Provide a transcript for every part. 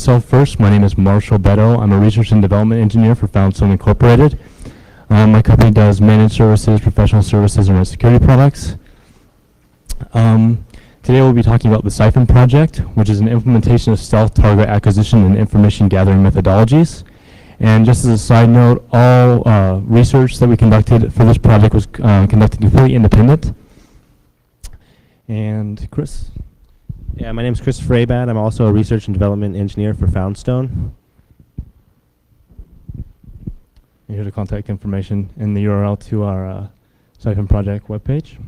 myself first. My name is Marshall Beddoe. I'm a research and development engineer for Foundstone Incorporated. My company does managed services, professional services, and security products. Today we'll be talking about the Siphon project, which is an implementation of stealth target acquisition and information gathering methodologies. And just as a side note, all research that we conducted for this project was conducted completely independent. And Chris? Yeah, my name is Chris Freybat. I'm also a research and development engineer for Foundstone. Here's the contact information and the URL to our Siphon project webpage.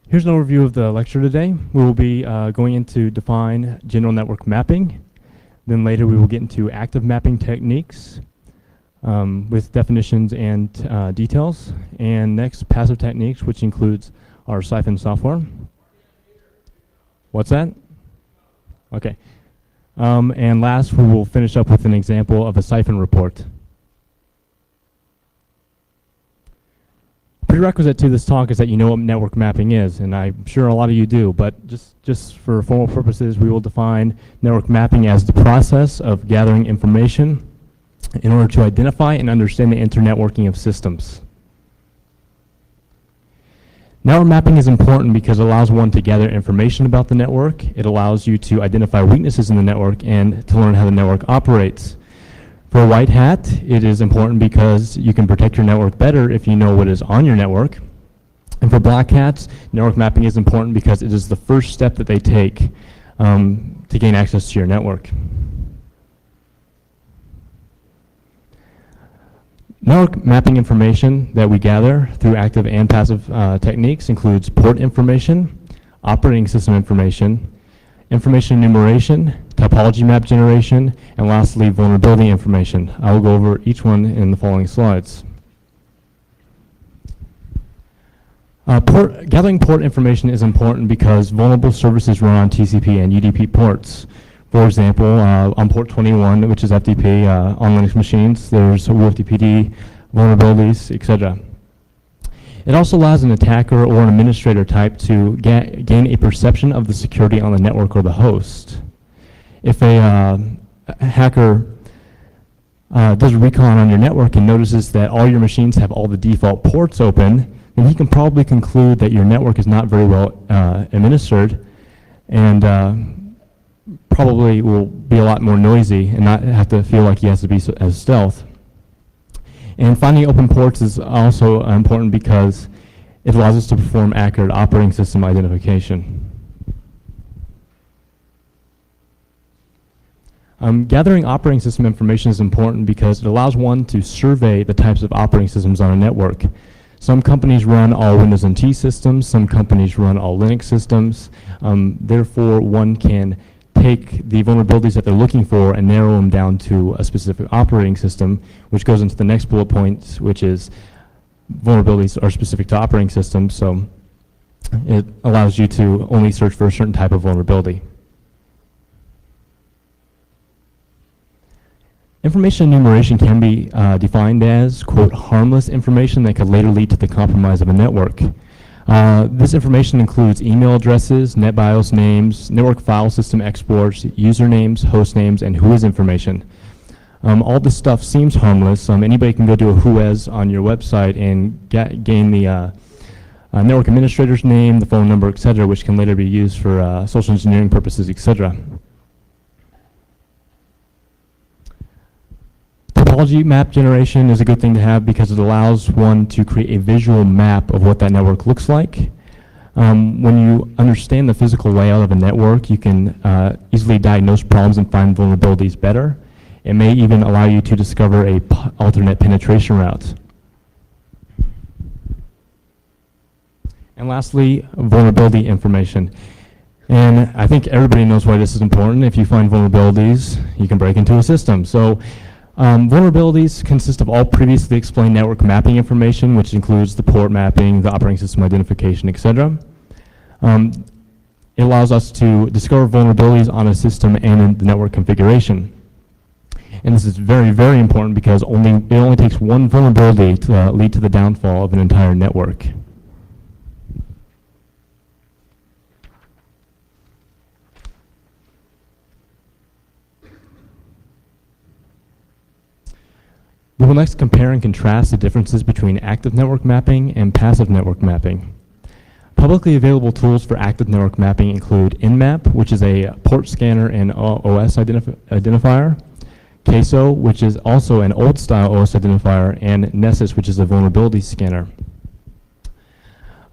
Here's an overview of the lecture today. We will be going into define general network mapping. Then later we will get into active mapping techniques with definitions and details. And next, passive techniques, which includes our Siphon software. What's that? Okay. And last, we will finish up with an example of a Siphon report. Prerequisite to this talk is that you know what network mapping is, and I'm sure a lot of you do, but just for formal purposes, we will define network mapping as the process of gathering information in order to identify and understand the internetworking of systems. Network mapping is important because it allows one to gather information about the network. It allows you to identify weaknesses in the network and to learn how the network operates. For a white hat, it is important because you can protect your network better if you know what is on your network. And for black hats, network mapping is important because it is the first step that they take to gain access to your network. Network mapping information that we gather through active and passive techniques includes port information, operating system information enumeration, topology map generation, and lastly, vulnerability information. I will go over each one in the following slides. Gathering port information is important because vulnerable services run on TCP and UDP ports. For example, on port 21, which is FTP, on Linux machines, there's WFTPD, vulnerabilities, etc. It also allows an attacker or an administrator type to gain a perception of the security on the network or the host. If a hacker does a recon on your network and notices that all your machines have all the default ports open, then he can probably conclude that your network is not very well administered and probably will be a lot more noisy and not have to feel like he has to be as stealth. And finding open ports is also important because it allows us to perform accurate operating system identification. Gathering operating system information is important because it allows one to survey the types of operating systems on a network. Some companies run all Windows NT systems, some companies run all Linux systems. Therefore, one can take the vulnerabilities that they're looking for and narrow them down to a specific operating system, which goes into the next bullet point, which is vulnerabilities are specific to operating systems, so it allows you to only search for a certain type of vulnerability. Information enumeration can be defined as, quote, harmless information that could later lead to the compromise of a network. This information includes email addresses, NetBIOS names, network file system exports, usernames, host names, and whois information. All this stuff seems harmless. Anybody can go to a whois on your website and gain the network administrator's name, the phone number, etc., which can later be used for social engineering purposes, etc. Topology map generation is a good thing to have because it allows one to create a visual map of what that network looks like. When you understand the physical layout of a network, you can easily diagnose problems and find vulnerabilities better. It may even allow you to discover an alternate penetration route. And lastly, vulnerability information. And I think everybody knows why this is important. If you find vulnerabilities, you can break into a system. So vulnerabilities consist of all previously explained network mapping information, which includes the port mapping, the operating system identification, etc. It allows us to discover vulnerabilities on a system and in the network configuration. And this is very, very important because it only takes one vulnerability to lead to the downfall of an entire network. We'll next compare and contrast the differences between active network mapping and passive network mapping. Publicly available tools for active network mapping include InMap, which is a port scanner and OS identifier, Queso, which is also an old-style OS identifier, and Nessus, which is a vulnerability scanner.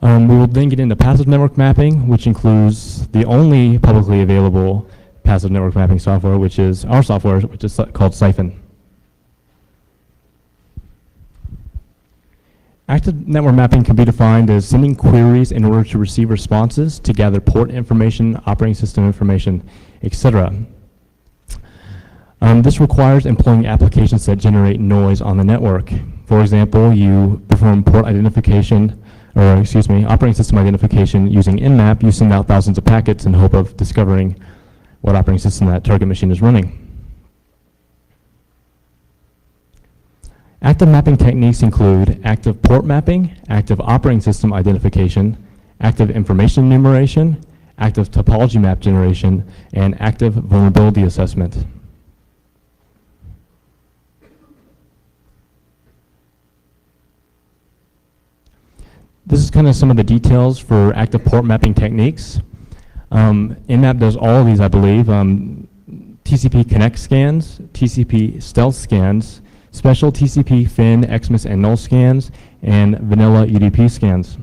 We will then get into passive network mapping, which includes the only publicly available passive network mapping software, which is our software, which is called Siphon. Active network mapping can be defined as sending queries in order to receive responses to gather port information, operating system information, etc. This requires employing applications that generate noise on the network. For example, you perform port identification, or excuse me, operating system identification using InMap. You send out thousands of packets in hope of discovering what operating system that target machine is running. Active mapping techniques include active port mapping, active operating system identification, active information enumeration, active topology map generation, and active vulnerability assessment. This is kind of some of the details for active port mapping techniques. InMap does all of these, I believe. TCP connect scans, TCP stealth scans, special TCP fin, Xmas, and null scans, and vanilla UDP scans.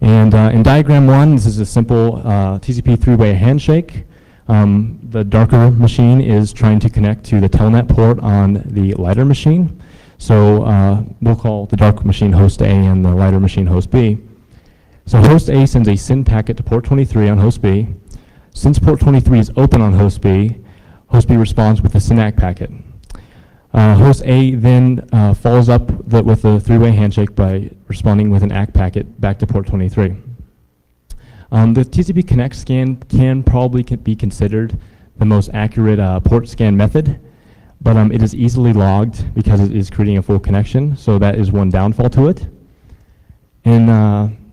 And in diagram 1, this is a simple TCP three-way handshake. The darker machine is trying to connect to the telnet port on the lighter machine. So we'll call the dark machine host A and the lighter machine host B. So host A sends a SYN packet to port 23 on host B. Since port 23 is open on host B responds with a SYN-ACK packet. Host A then follows up with a three-way handshake by responding with an ACK packet back to port 23. The TCP connect scan can probably be considered the most accurate port scan method, but it is easily logged because it is creating a full connection, so that is one downfall to it. In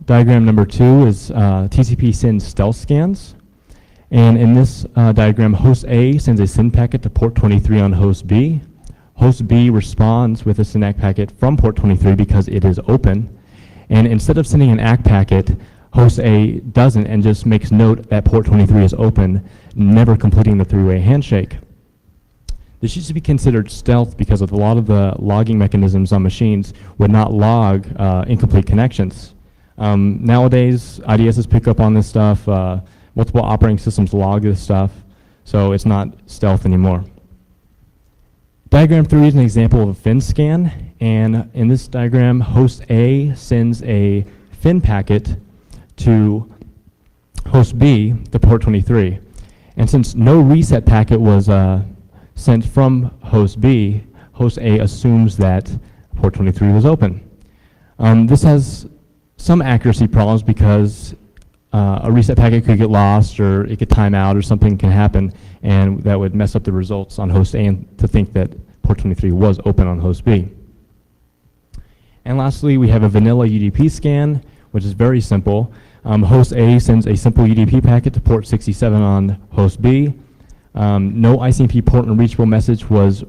diagram number 2 is TCP SYN stealth scans. And in this diagram, host A sends a SYN packet to port 23 on host B. Host B responds with a SYN-ACK packet from port 23 because it is open. And instead of sending an ACK packet, host A doesn't and just makes note that port 23 is open, never completing the three-way handshake. This used to be considered stealth because of a lot of the logging mechanisms on machines would not log incomplete connections. Nowadays, IDSs pick up on this stuff. Multiple operating systems log this stuff, so it's not stealth anymore. Diagram 3 is an example of a fin scan, and in this diagram, host A sends a fin packet to host B, the port 23. And since no reset packet was sent from host B, host A assumes that port 23 was open. This has some accuracy problems because a reset packet could get lost, or it could time out, or something can happen, and that would mess up the results on host A and to think that port 23 was open on host B. And lastly, we have a vanilla UDP scan, which is very simple. Host A sends a simple UDP packet to port 67 on host B. No ICMP port unreachable message was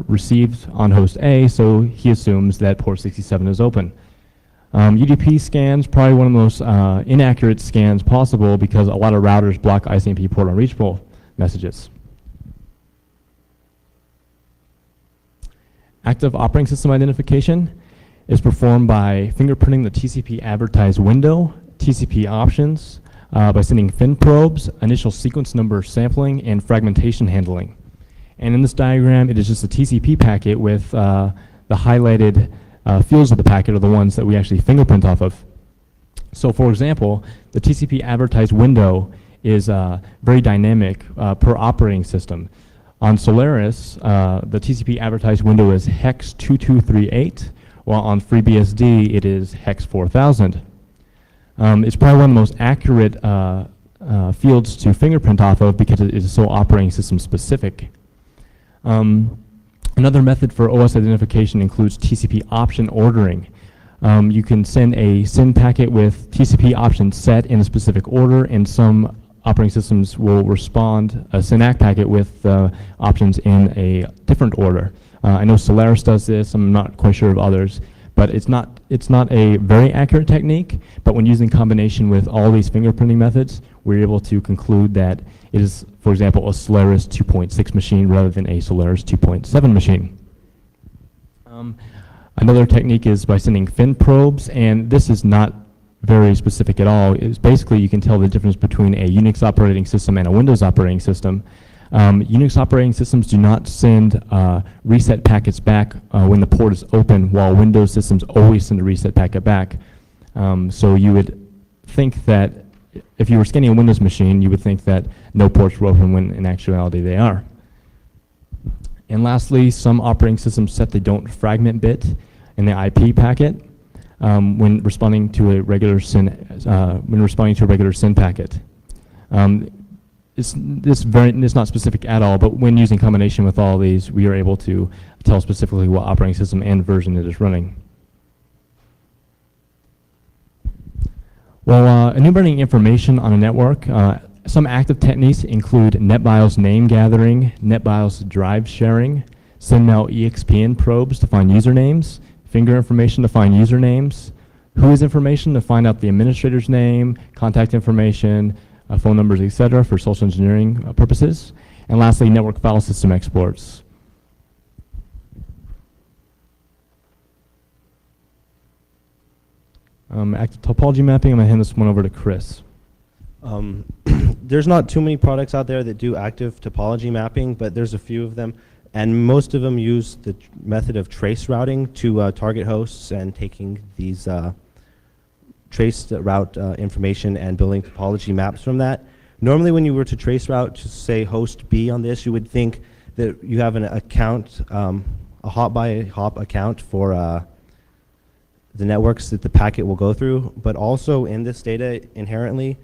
received on host A, so he assumes that port 67 is open. UDP scans, probably one of the most inaccurate scans possible because a lot of routers block ICMP port unreachable messages. Active operating system identification is performed by fingerprinting the TCP advertised window, TCP options, by sending fin probes, initial sequence number sampling, and fragmentation handling. And in this diagram, it is just a TCP packet with the highlighted fields of the packet are the ones that we actually fingerprint off of. So for example, the TCP advertised window is very dynamic per operating system. On Solaris, the TCP advertised window is hex 2238, while on FreeBSD it is hex 4000. It's probably one of the most accurate fields to fingerprint off of because it is so operating system specific. Another method for OS identification includes TCP option ordering. You can send a SYN packet with TCP options set in a specific order, and some operating systems will respond a SYN-ACK packet with options in a different order. I know Solaris does this. I'm not quite sure of others, but it's not a very accurate technique. But when using combination with all these fingerprinting methods, we're able to conclude that it is, for example, a Solaris 2.6 machine rather than a Solaris 2.7 machine. Another technique is by sending fin probes, and this is not very specific at all. It's basically, you can tell the difference between a Unix operating system and a Windows operating system. Unix operating systems do not send reset packets back when the port is open, while Windows systems always send a reset packet back. So you would think that if you were scanning a Windows machine, you would think that no ports were open when in actuality they are. And lastly, some operating systems set the don't fragment bit in the IP packet when responding to a regular SYN packet. It's not specific at all, but when using combination with all these, we are able to tell specifically what operating system and version it is running. Well, enumerating information on a network, some active techniques include NetBIOS name gathering, NetBIOS drive sharing, SendMail EXPN probes to find usernames, finger information to find usernames, whois information to find out the administrator's name, contact information, phone numbers, etc. for social engineering purposes, and lastly, network file system exports. Active topology mapping, I'm going to hand this one over to Chris. There's not too many products out there that do active topology mapping, but there's a few of them, and most of them use the method of trace routing to target hosts and taking these trace route information and building topology maps from that. Normally when you were to trace route to say host B on this, you would think that you have an account, a hop by hop account for the networks that the packet will go through, but also in this data inherently,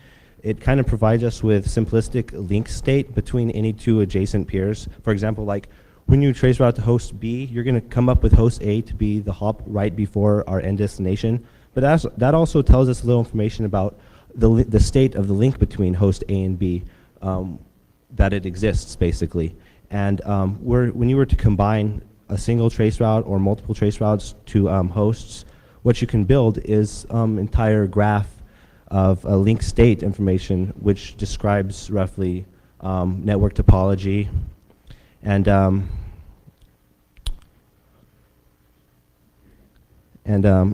it kind of provides us with simplistic link state between any two adjacent peers. For example, like when you trace route to host B, you're going to come up with host A to be the hop right before our end destination. But that also tells us a little information about the state of the link between host A and B, that it exists basically. And when you were to combine a single trace route or multiple trace routes to hosts, what you can build is entire graph of link state information which describes roughly network topology. And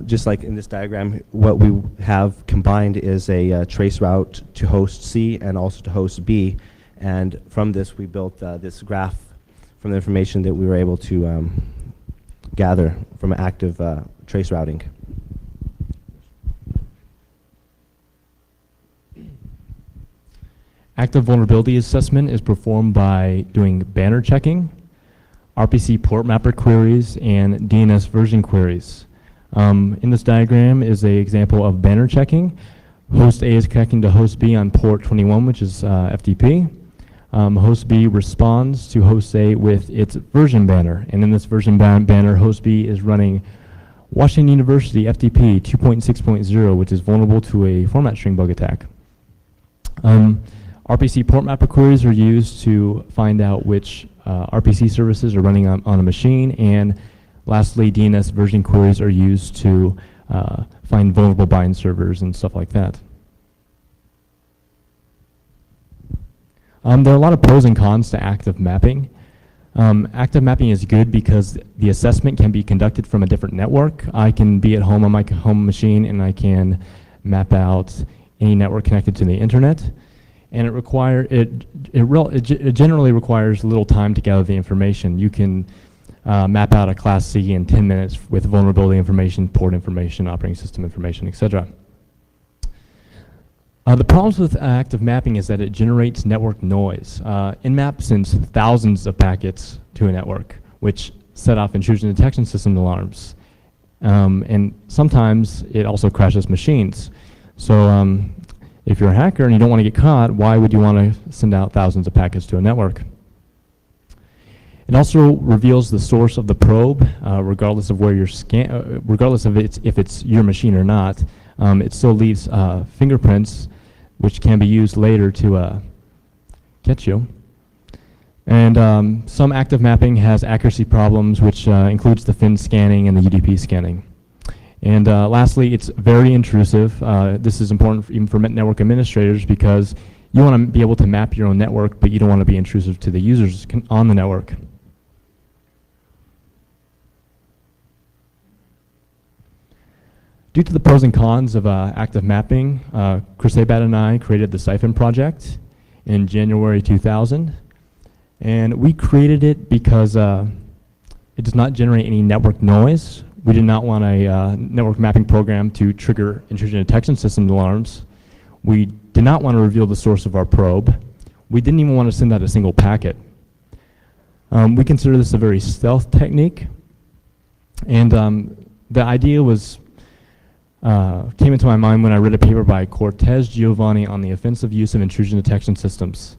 just like in this diagram, what we have combined is a trace route to host C and also to host B. And from this, we built this graph from the information that we were able to gather from active trace routing. Active vulnerability assessment is performed by doing banner checking, RPC port mapper queries, and DNS version queries. In this diagram is an example of banner checking. Host A is connecting to host B on port 21, which is FTP. Host B responds to host A with its version banner, and in this version banner, host B is running Washington University FTP 2.6.0, which is vulnerable to a format string bug attack. RPC port mapper queries are used to find out which RPC services are running on a machine, and lastly, DNS version queries are used to find vulnerable bind servers and stuff like that. There are a lot of pros and cons to active mapping. Active mapping is good because the assessment can be conducted from a different network. I can be at home on my home machine and I can map out any network connected to the internet. And it generally requires little time to gather the information. You can map out a class C in 10 minutes with vulnerability information, port information, operating system information, etc. The problems with active mapping is that it generates network noise. Nmap sends thousands of packets to a network, which set off intrusion detection system alarms. And sometimes it also crashes machines. So if you're a hacker and you don't want to get caught, why would you want to send out thousands of packets to a network? It also reveals the source of the probe, regardless of where you're regardless of if it's your machine or not. It still leaves fingerprints, which can be used later to catch you. And some active mapping has accuracy problems, which includes the fin scanning and the UDP scanning. And lastly, it's very intrusive. This is important even for network administrators because you want to be able to map your own network, but you don't want to be intrusive to the users on the network. Due to the pros and cons of active mapping, Chris Abad and I created the Siphon project in January 2000. And we created it because it does not generate any network noise. We did not want a network mapping program to trigger intrusion detection system alarms. We did not want to reveal the source of our probe. We didn't even want to send out a single packet. We consider this a very stealth technique. And the idea was came into my mind when I read a paper by Cortez Giovanni on the offensive use of intrusion detection systems.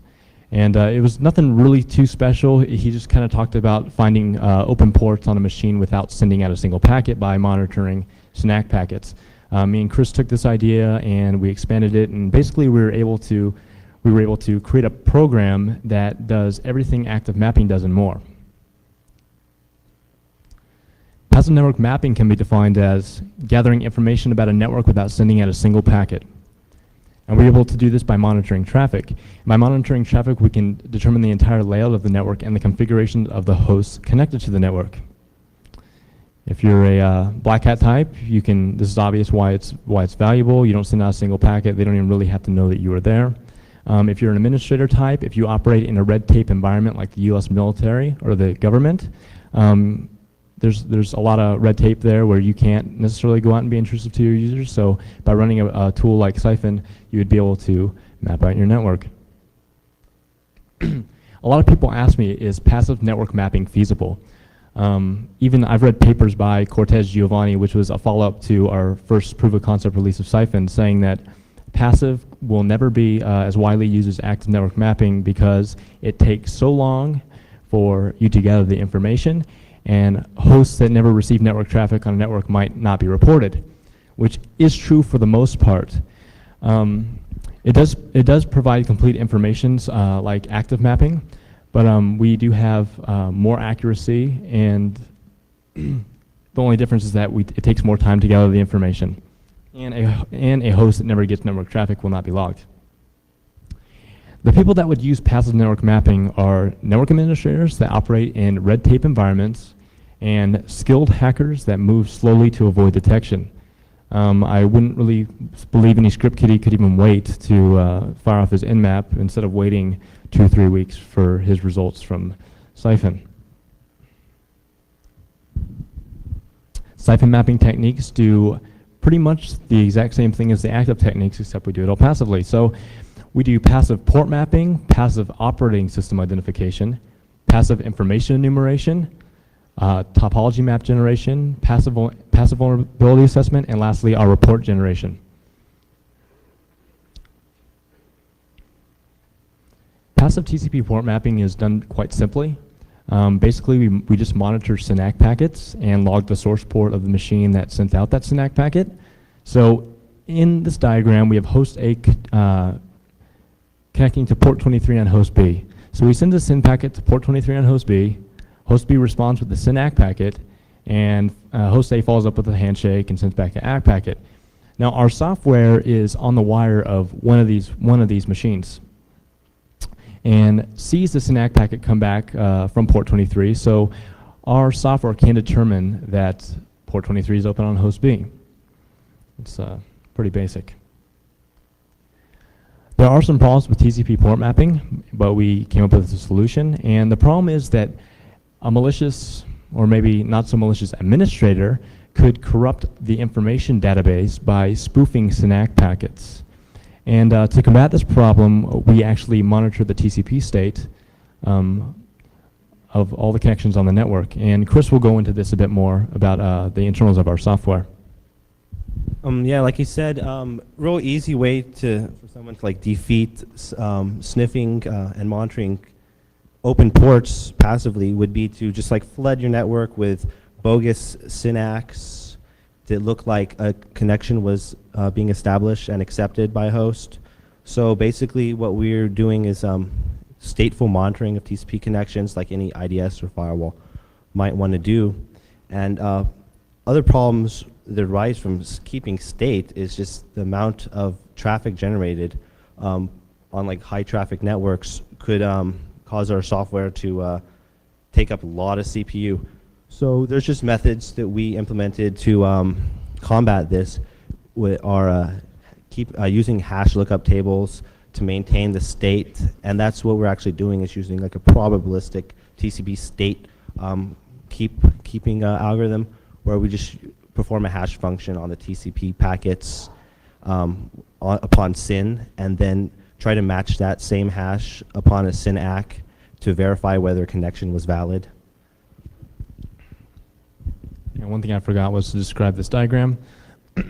And it was nothing really too special. He just kind of talked about finding open ports on a machine without sending out a single packet by monitoring SNAC packets. Me and Chris took this idea and we expanded it, and basically we were able to create a program that does everything active mapping does and more. Passive network mapping can be defined as gathering information about a network without sending out a single packet. And we're able to do this by monitoring traffic. By monitoring traffic, we can determine the entire layout of the network and the configuration of the hosts connected to the network. If you're a black hat type, you can. This is obvious why it's valuable. You don't send out a single packet. They don't even really have to know that you are there. If you're an administrator type, if you operate in a red tape environment like the U.S. military or the government, there's a lot of red tape there where you can't necessarily go out and be intrusive to your users. So by running a tool like Siphon, you would be able to map out your network. A lot of people ask me, is passive network mapping feasible? Even I've read papers by Cortez Giovanni, which was a follow-up to our first proof of concept release of Siphon, saying that passive will never be as widely used as active network mapping because it takes so long for you to gather the information, and hosts that never receive network traffic on a network might not be reported, which is true for the most part. It does provide complete information like active mapping, but we do have more accuracy, and the only difference is that it takes more time to gather the information, and a host that never gets network traffic will not be logged. The people that would use passive network mapping are network administrators that operate in red tape environments and skilled hackers that move slowly to avoid detection. I wouldn't really believe any script kiddie could even wait to fire off his nmap instead of waiting 2 or 3 weeks for his results from Siphon. Siphon mapping techniques do pretty much the exact same thing as the active techniques, except we do it all passively. So we do passive port mapping, passive operating system identification, passive information enumeration, topology map generation, passive vulnerability assessment, and lastly, our report generation. Passive TCP port mapping is done quite simply. Basically, we just monitor SNAC packets and log the source port of the machine that sent out that SNAC packet. So in this diagram, we have host A connecting to port 23 on host B. So we send a SYN packet to port 23 on host B. Host B responds with the SYN-ACK packet, and host A follows up with a handshake and sends back an ACK packet. Now our software is on the wire of one of these machines, and sees the SYN-ACK packet come back from port 23. So our software can determine that port 23 is open on host B. It's pretty basic. There are some problems with TCP port mapping, but we came up with a solution. And the problem is that a malicious, or maybe not so malicious administrator could corrupt the information database by spoofing SYN-ACK packets. And to combat this problem, we actually monitor the TCP state of all the connections on the network. And Chris will go into this a bit more about the internals of our software. Yeah, like you said, real easy way for someone to like defeat sniffing and monitoring open ports passively would be to just like flood your network with bogus SYN-ACKs that look like a connection was being established and accepted by a host. So basically what we're doing is stateful monitoring of TCP connections like any IDS or firewall might want to do. And other problems that arise from keeping state is just the amount of traffic generated on like high traffic networks could cause our software to take up a lot of CPU. So there's just methods that we implemented to combat this with our using hash lookup tables to maintain the state, and that's what we're actually doing, is using like a probabilistic TCP state keeping algorithm, where we just perform a hash function on the TCP packets upon SYN, and then try to match that same hash upon a SYN ACK to verify whether a connection was valid. And one thing I forgot was to describe this diagram.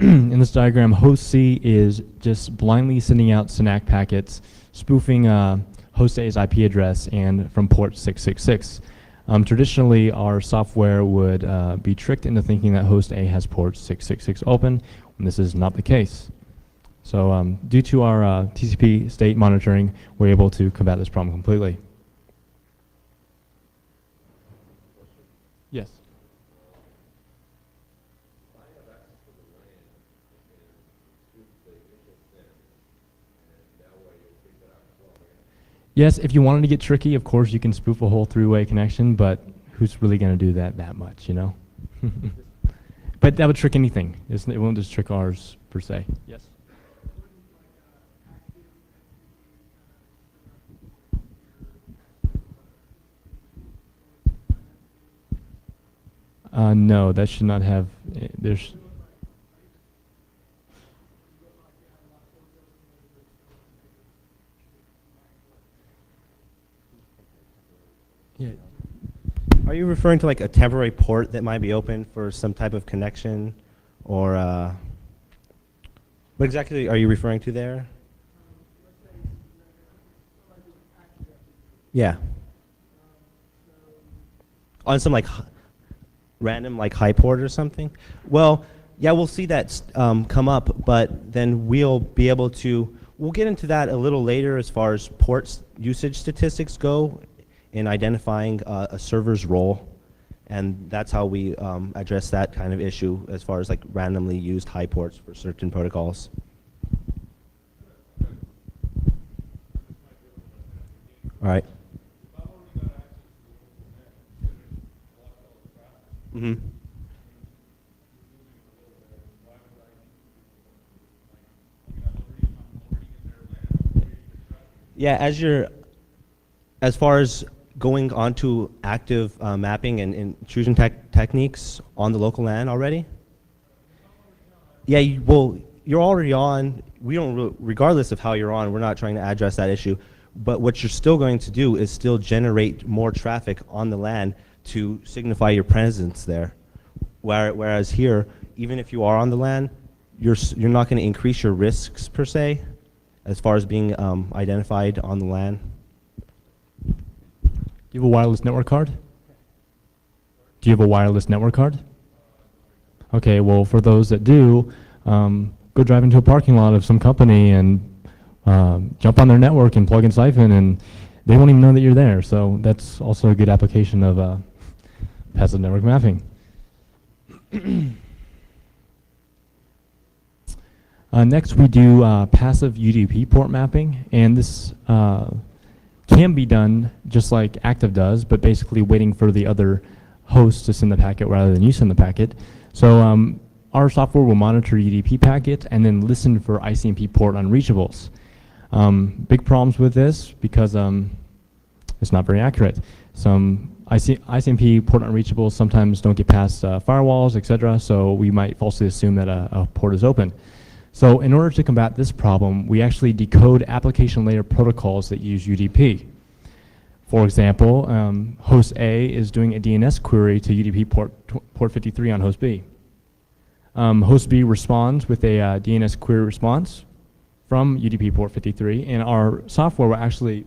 In this diagram, host C is just blindly sending out SYN-ACK packets, spoofing host A's IP address and from port 666. Traditionally, our software would be tricked into thinking that host A has port 666 open, when this is not the case. So due to our TCP state monitoring, we're able to combat this problem completely. Yes. Yes, if you wanted to get tricky, of course you can spoof a whole three-way connection, but who's really going to do that much, you know? But that would trick anything. It won't just trick ours, per se. Yes? No, that should not have, there's... Yeah. Are you referring to like a temporary port that might be open for some type of connection, or what exactly are you referring to there? Yeah. On some like random like high port or something? Well, yeah, we'll see that come up, but then we'll be able to, we'll get into that a little later as far as ports usage statistics go in identifying a server's role, and that's how we address that kind of issue as far as like randomly used high ports for certain protocols. All right. Mm-hmm. Yeah, as far as going on to active mapping and intrusion techniques on the local LAN already? Yeah, well, you're already on. We don't, regardless of how you're on, we're not trying to address that issue. But what you're still going to do is still generate more traffic on the LAN to signify your presence there. Whereas here, even if you are on the LAN, you're not going to increase your risks per se, as far as being identified on the LAN. Do you have a wireless network card? Do you have a wireless network card? Okay, well, for those that do, go drive into a parking lot of some company and jump on their network and plug in Siphon, and they won't even know that you're there. So that's also a good application of passive network mapping. Next, we do passive UDP port mapping, and this can be done just like active does, but basically waiting for the other host to send the packet rather than you send the packet. So our software will monitor UDP packets and then listen for ICMP port unreachables. Big problems with this because it's not very accurate. Some ICMP port unreachables sometimes don't get past firewalls, etc., so we might falsely assume that a port is open. So in order to combat this problem, we actually decode application layer protocols that use UDP. For example, host A is doing a DNS query to UDP port 53 on host B. Host B responds with a DNS query response from UDP port 53, and our software will actually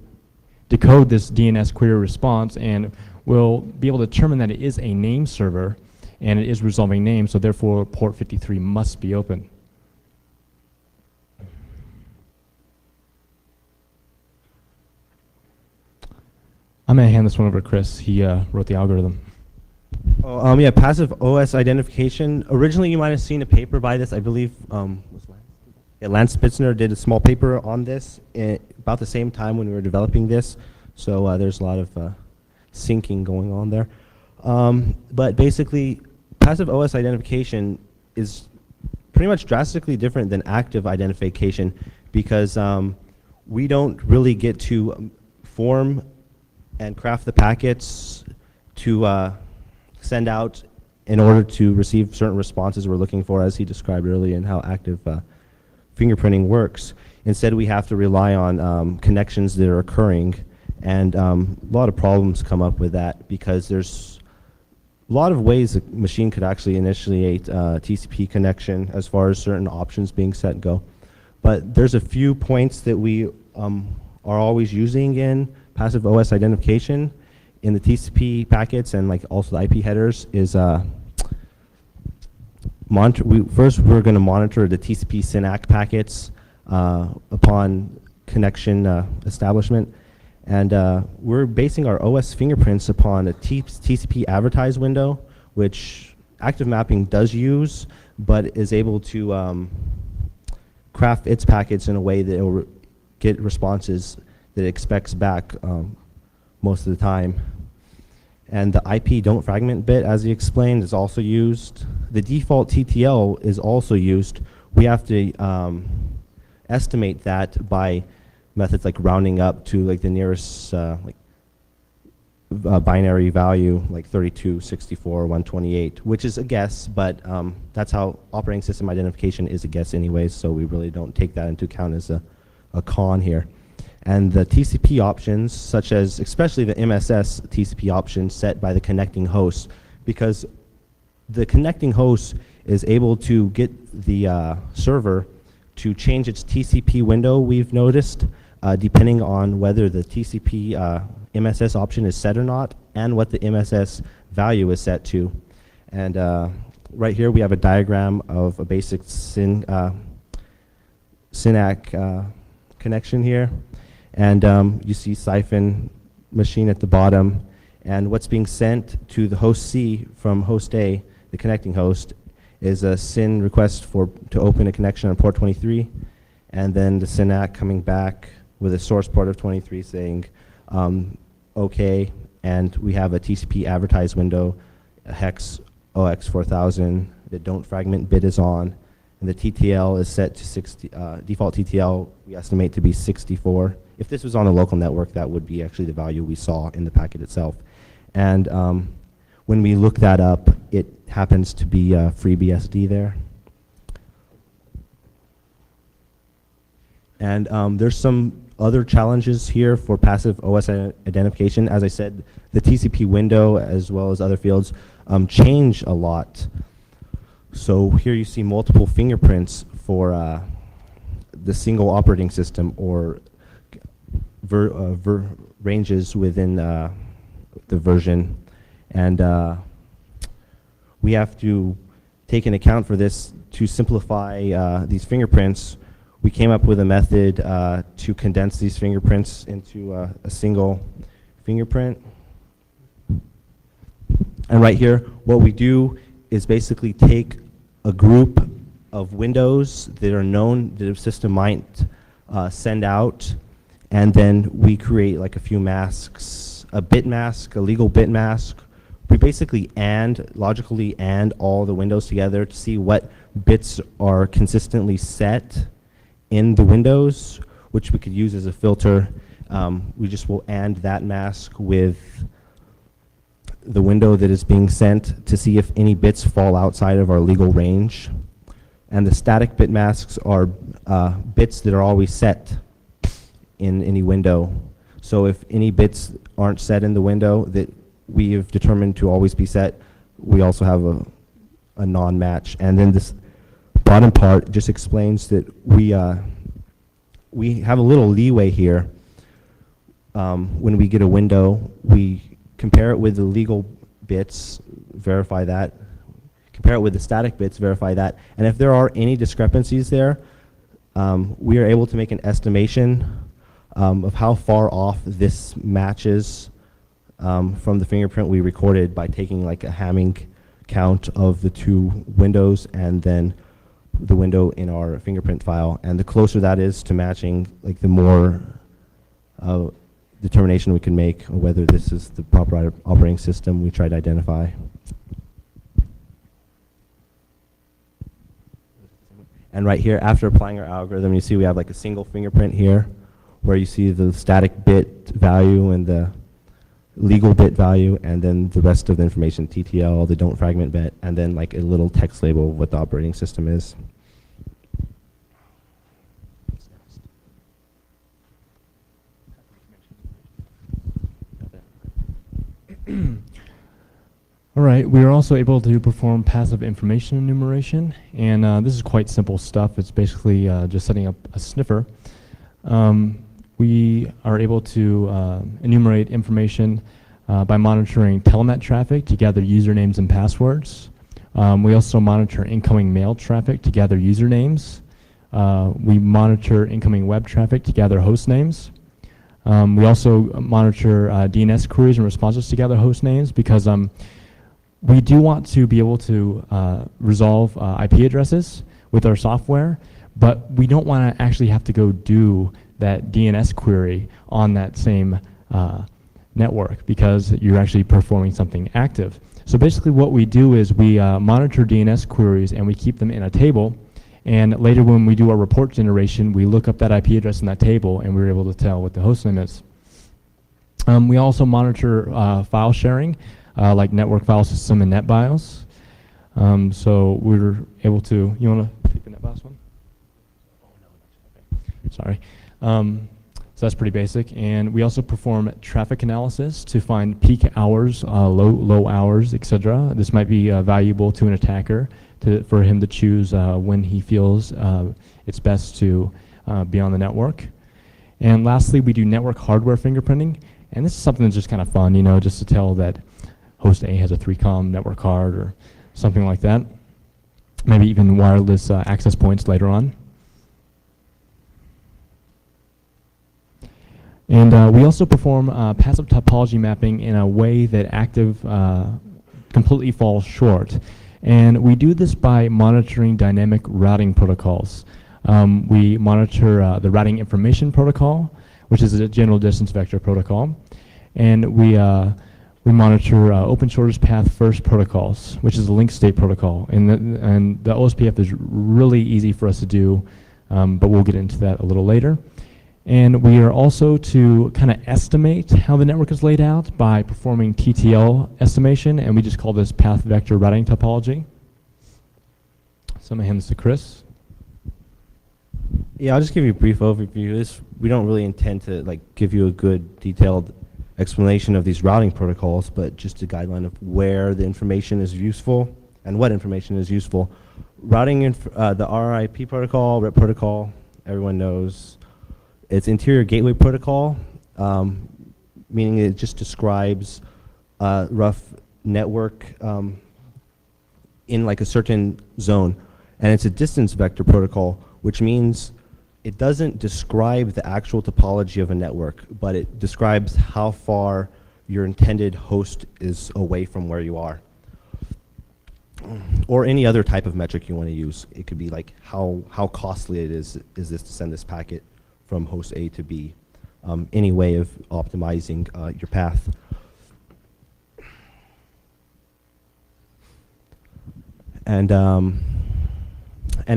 decode this DNS query response, and we'll be able to determine that it is a name server and it is resolving names, so therefore port 53 must be open. I'm going to hand this one over to Chris. He wrote the algorithm. Oh, yeah, passive OS identification. Originally, you might have seen a paper by this. I believe Lance Spitzner did a small paper on this about the same time when we were developing this. So there's a lot of syncing going on there. But basically, passive OS identification is pretty much drastically different than active identification because we don't really get to form and craft the packets to send out in order to receive certain responses we're looking for, as he described earlier, in how active fingerprinting works. Instead, we have to rely on connections that are occurring, and a lot of problems come up with that because there's a lot of ways a machine could actually initiate a TCP connection as far as certain options being set go. But there's a few points that we are always using in passive OS identification in the TCP packets and like also the IP headers is first we're going to monitor the TCP SYNAC packets upon connection establishment, and we're basing our OS fingerprints upon a TCP advertise window, which active mapping does use, but is able to craft its packets in a way that it will get responses that it expects back most of the time. And the IP don't fragment bit, as he explained, is also used. The default TTL is also used. We have to estimate that by methods like rounding up to like the nearest binary value, like 32, 64, 128, which is a guess, but that's how operating system identification is a guess anyways, so we really don't take that into account as a con here. And the TCP options, such as especially the MSS TCP option set by the connecting host, because the connecting host is able to get the server to change its TCP window, we've noticed, depending on whether the TCP MSS option is set or not, and what the MSS value is set to. And right here we have a diagram of a basic SYNAC connection here. And you see Siphon machine at the bottom, and what's being sent to the host C from host A, the connecting host, is a SYN request to open a connection on port 23, and then the SYNAC coming back with a source port of 23 saying OK, and we have a TCP advertise window, a hex OX4000, the don't fragment bit is on, and the TTL is set to 60, default TTL we estimate to be 64. If this was on a local network, that would be actually the value we saw in the packet itself. And when we look that up, it happens to be FreeBSD there. And there's some other challenges here for passive OS identification. As I said, the TCP window as well as other fields change a lot. So here you see multiple fingerprints for the single operating system or ranges within the version, and we have to take an account for this to simplify these fingerprints. We came up with a method to condense these fingerprints into a single fingerprint. And right here, what we do is basically take a group of windows that are known that the system might send out, and then we create like a few masks, a bit mask, a legal bit mask. We basically logically AND all the windows together to see what bits are consistently set in the windows, which we could use as a filter. We just will AND that mask with the window that is being sent to see if any bits fall outside of our legal range. And the static bit masks are bits that are always set in any window. So if any bits aren't set in the window that we have determined to always be set, we also have a non-match. And then this bottom part just explains that we have a little leeway here. When we get a window, we compare it with the legal bits, verify that, compare it with the static bits, verify that, and if there are any discrepancies there, we are able to make an estimation of how far off this matches from the fingerprint we recorded by taking like a Hamming count of the two windows and then the window in our fingerprint file. And the closer that is to matching, like the more determination we can make on whether this is the proper operating system we try to identify. And right here, after applying our algorithm, you see we have like a single fingerprint here where you see the static bit value and the legal bit value, and then the rest of the information, TTL, the don't fragment bit, and then like a little text label of what the operating system is. All right, we are also able to perform passive information enumeration, and this is quite simple stuff. It's basically just setting up a sniffer. We are able to enumerate information by monitoring telnet traffic to gather usernames and passwords. We also monitor incoming mail traffic to gather usernames. We monitor incoming web traffic to gather host names. We also monitor DNS queries and responses to gather host names because we do want to be able to resolve IP addresses with our software, but we don't want to actually have to go do that DNS query on that same network because you're actually performing something active. So basically what we do is we monitor DNS queries and we keep them in a table, and later when we do our report generation, we look up that IP address in that table and we're able to tell what the host name is. We also monitor file sharing, like network file system and NetBIOS. So we're able to, you want to take the NetBIOS one? Oh, no, okay. Sorry. So that's pretty basic. And we also perform traffic analysis to find peak hours, low hours, etc. This might be valuable to an attacker for him to choose when he feels it's best to be on the network. And lastly, we do network hardware fingerprinting. And this is something that's just kind of fun, you know, just to tell that host A has a 3COM network card or something like that. Maybe even wireless access points later on. And we also perform passive topology mapping in a way that active completely falls short. And we do this by monitoring dynamic routing protocols. We monitor the routing information protocol, which is a general distance vector protocol. And we monitor open shortest path first protocols, which is a link state protocol. And the OSPF is really easy for us to do, but we'll get into that a little later. And we are also to kind of estimate how the network is laid out by performing TTL estimation, and we just call this path vector routing topology. So I'm going to hand this to Chris. Yeah, I'll just give you a brief overview. We don't really intend to like give you a good detailed explanation of these routing protocols, but just a guideline of where the information is useful and what information is useful. Routing, the RIP protocol, RIP protocol, everyone knows. It's interior gateway protocol, meaning it just describes rough network in like a certain zone. And it's a distance vector protocol, which means it doesn't describe the actual topology of a network, but it describes how far your intended host is away from where you are. Or any other type of metric you want to use. It could be like how costly it is this to send this packet from host A to B. Any way of optimizing your path. And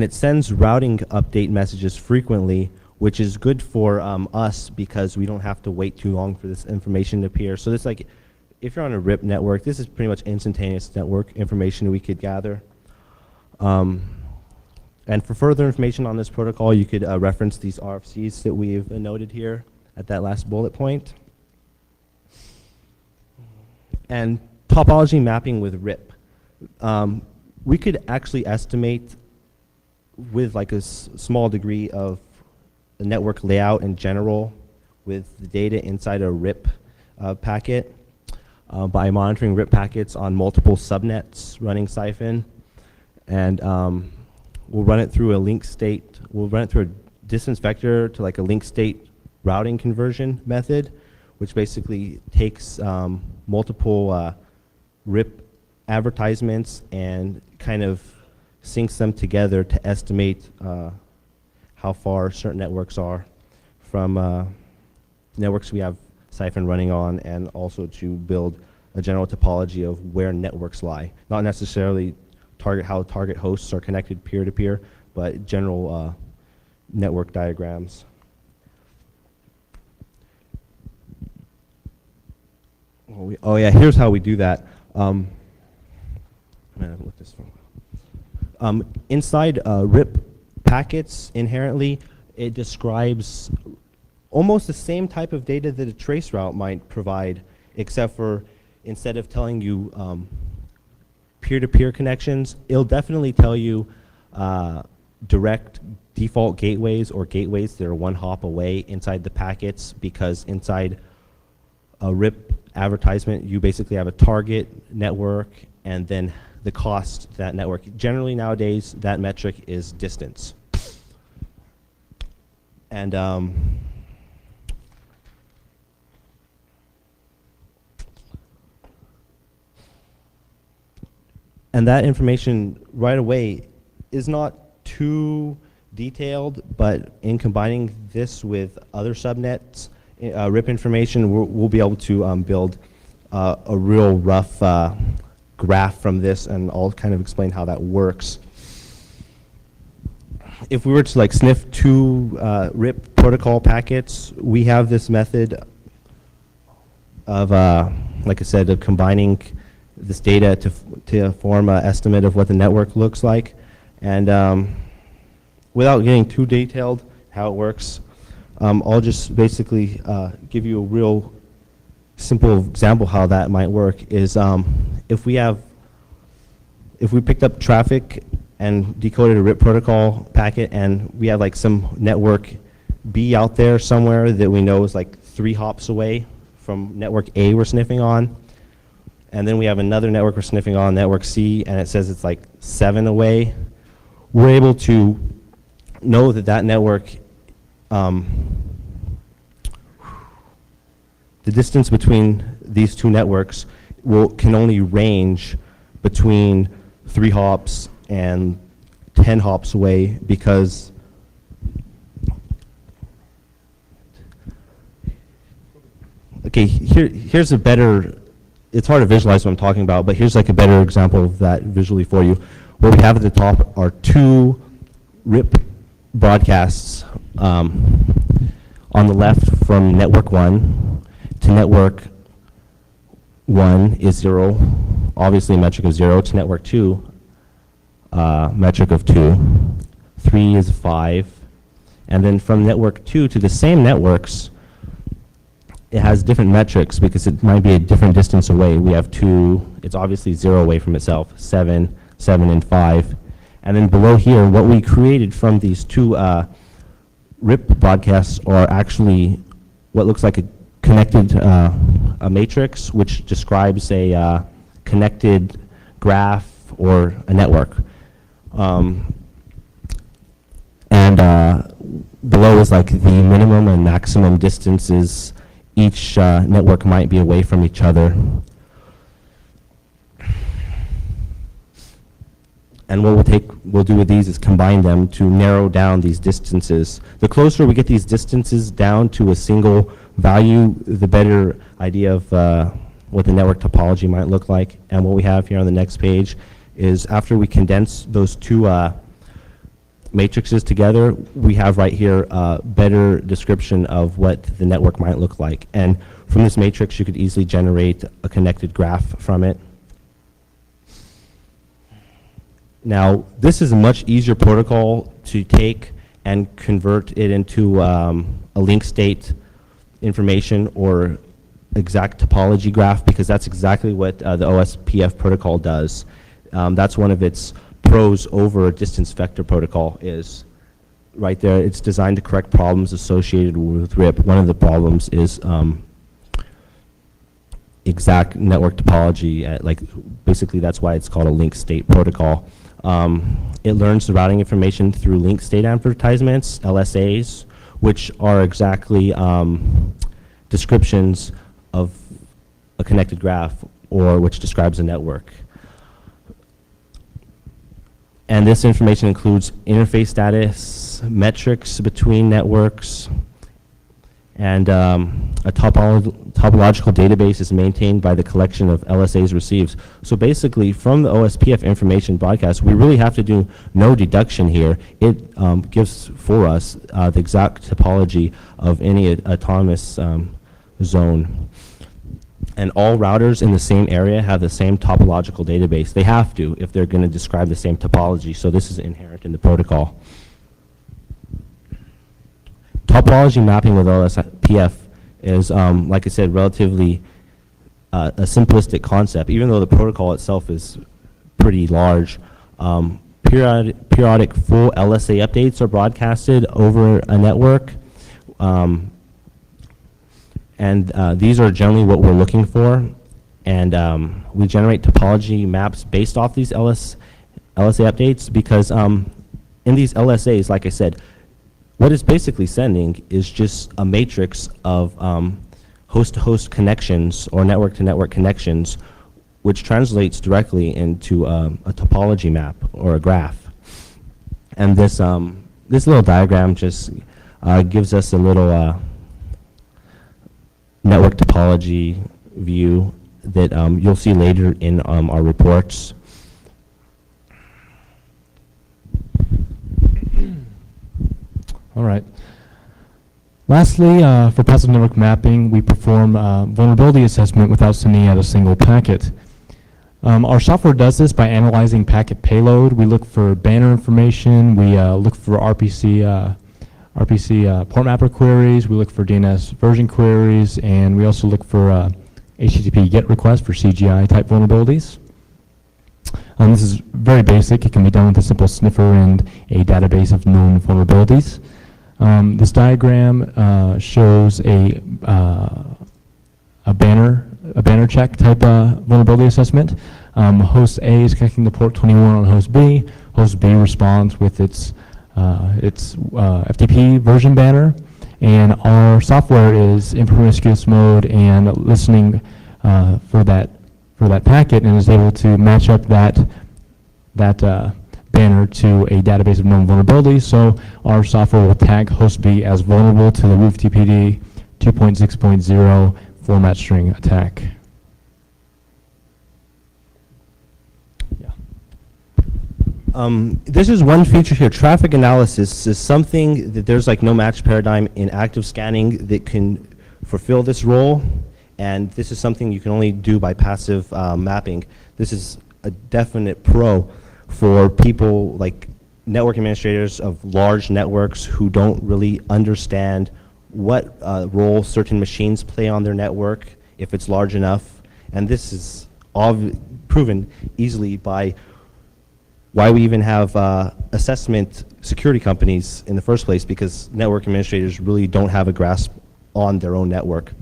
it sends routing update messages frequently, which is good for us because we don't have to wait too long for this information to appear. So it's like, if you're on a RIP network, this is pretty much instantaneous network information we could gather. And for further information on this protocol, you could reference these RFCs that we've noted here at that last bullet point. And topology mapping with RIP. We could actually estimate with like a small degree of the network layout in general with the data inside a RIP packet by monitoring RIP packets on multiple subnets running Siphon. And we'll run it through a link state. We'll run it through a distance vector to like a link state routing conversion method, which basically takes multiple RIP advertisements and kind of syncs them together to estimate how far certain networks are from networks we have Siphon running on, and also to build a general topology of where networks lie. Not necessarily how target hosts are connected peer-to-peer, but general network diagrams. Oh yeah, here's how we do that. Man, I've looked this for inside RIP packets, inherently, it describes almost the same type of data that a trace route might provide, except for instead of telling you peer-to-peer connections, it'll definitely tell you direct default gateways or gateways that are one hop away inside the packets, because inside a RIP advertisement, you basically have a target network and then the cost to that network. Generally nowadays, that metric is distance. And that information right away is not too detailed, but in combining this with other subnets, RIP information, we'll be able to build a real rough graph from this, and I'll kind of explain how that works. If we were to like sniff two RIP protocol packets, we have this method of, like I said, of combining this data to form an estimate of what the network looks like. And without getting too detailed how it works, I'll just basically give you a real simple example how that might work. Is if we picked up traffic and decoded a RIP protocol packet, and we have like some network B out there somewhere that we know is like 3 hops away from network A we're sniffing on, and then we have another network we're sniffing on, network C, and it says it's like 7 away, we're able to know that that network, the distance between these two networks can only range between 3 hops and 10 hops away, because okay, here's a better, it's hard to visualize what I'm talking about, but here's like a better example of that visually for you. What we have at the top are 2 RIP broadcasts on the left from network 1 to network 1 is 0, obviously a metric of 0, to network 2, metric of 2, 3 is 5, and then from network 2 to the same networks, it has different metrics because it might be a different distance away. We have 2, it's obviously 0 away from itself, 7, 7, and 5. And then below here, what we created from these 2 RIP broadcasts are actually what looks like a connected a matrix, which describes a connected graph or a network. Below is like the minimum and maximum distances each network might be away from each other. And what we'll do with these is combine them to narrow down these distances. The closer we get these distances down to a single value, the better idea of what the network topology might look like. And what we have here on the next page is, after we condense those 2 matrices together, we have right here a better description of what the network might look like. And from this matrix, you could easily generate a connected graph from it. Now, this is a much easier protocol to take and convert it into a link state information or exact topology graph, because that's exactly what the OSPF protocol does. That's one of its pros over a distance vector protocol is right there. It's designed to correct problems associated with RIP. One of the problems is exact network topology. Like basically, that's why it's called a link state protocol. It learns the routing information through link state advertisements, LSAs, which are exactly descriptions of a connected graph, or which describes a network. And this information includes interface status, metrics between networks, and a topological database is maintained by the collection of LSAs received. So basically, from the OSPF information broadcast, we really have to do no deduction here. It gives for us the exact topology of any autonomous zone. And all routers in the same area have the same topological database. They have to if they're going to describe the same topology. So this is inherent in the protocol. Topology mapping with OSPF is, like I said, relatively a simplistic concept, even though the protocol itself is pretty large. Periodic full LSA updates are broadcasted over a network. These are generally what we're looking for. And we generate topology maps based off these LSA updates because in these LSAs, like I said, what it's basically sending is just a matrix of host-to-host connections or network-to-network connections, which translates directly into a topology map or a graph. And this little diagram just gives us a little network topology view that you'll see later in our reports. All right. Lastly, for passive network mapping, we perform vulnerability assessment without sending out a single packet. Our software does this by analyzing packet payload. We look for banner information. We look for RPC port mapper queries. We look for DNS version queries, and we also look for HTTP GET requests for CGI type vulnerabilities. This is very basic. It can be done with a simple sniffer and a database of known vulnerabilities. This diagram shows a banner check type vulnerability assessment. Host A is connecting to port 21 on host B. Host B responds with its FTP version banner, and our software is in promiscuous mode and listening for that packet, and is able to match up that banner to a database of known vulnerabilities. So our software will tag host B as vulnerable to the roofTPD 2.6.0 format string attack. This is one feature here. Traffic analysis is something that there's like no match paradigm in active scanning that can fulfill this role, and this is something you can only do by passive mapping. This is a definite pro for people like network administrators of large networks who don't really understand what role certain machines play on their network if it's large enough. And this is proven easily by why we even have assessment security companies in the first place, because network administrators really don't have a grasp on their own network.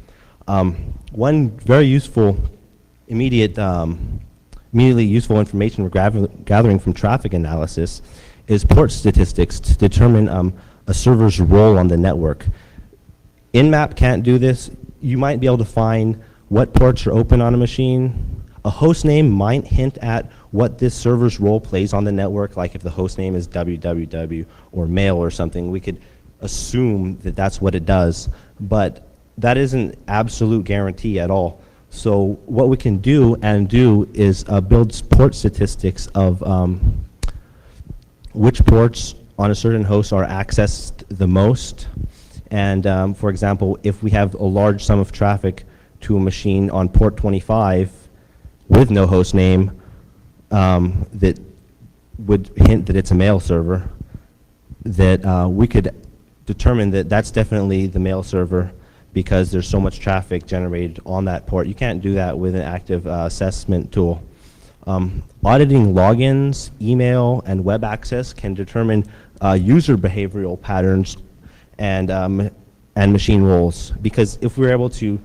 One very useful, immediately useful information we're gathering from traffic analysis is port statistics to determine a server's role on the network. InMap can't do this. You might be able to find what ports are open on a machine. A host name might hint at what this server's role plays on the network, like if the host name is www or mail or something, we could assume that that's what it does, but that isn't absolute guarantee at all. So what we can do is build port statistics of which ports on a certain host are accessed the most. And for example, if we have a large sum of traffic to a machine on port 25 with no host name, that would hint that it's a mail server, that we could determine that that's definitely the mail server because there's so much traffic generated on that port. You can't do that with an active assessment tool. Auditing logins, email, and web access can determine user behavioral patterns and machine roles. Because if we're able to,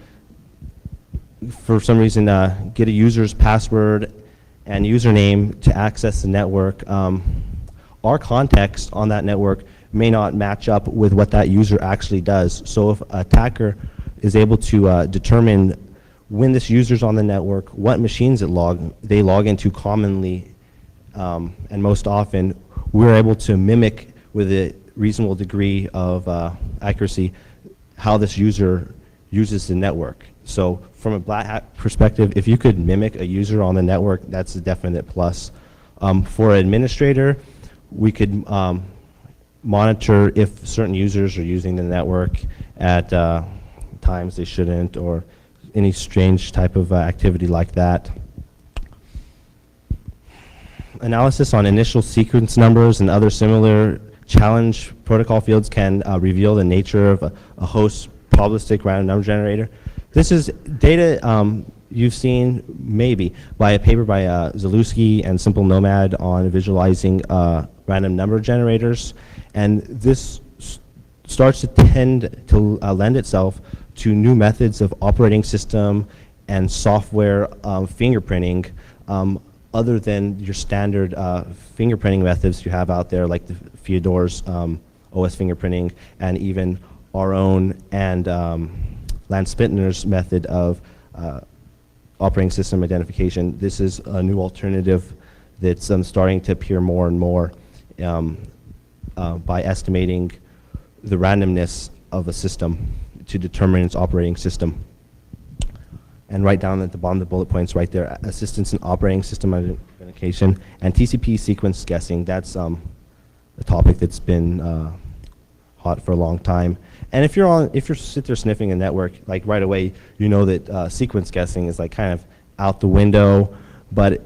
for some reason, get a user's password and username to access the network, our context on that network may not match up with what that user actually does. So if an attacker is able to determine when this user's on the network, what machines they log into commonly, and most often we're able to mimic with a reasonable degree of accuracy how this user uses the network. So from a black hat perspective, if you could mimic a user on the network, that's a definite plus. For an administrator, we could monitor if certain users are using the network at times they shouldn't, or any strange type of activity like that. Analysis on initial sequence numbers and other similar challenge protocol fields can reveal the nature of a host's probabilistic random number generator. This is data you've seen maybe by a paper by Zalewski and Simple Nomad on visualizing random number generators, and this starts to tend to lend itself to new methods of operating system and software fingerprinting, other than your standard fingerprinting methods you have out there, like the Fyodor's OS fingerprinting, and even our own and Lance Spittner's method of operating system identification. This is a new alternative that's starting to appear more and more by estimating the randomness of a system to determine its operating system. And right down at the bottom of the bullet points right there, assistance in operating system identification and TCP sequence guessing. That's a topic that's been hot for a long time. And if you're sit there sniffing a network, like right away, you know that sequence guessing is like kind of out the window. But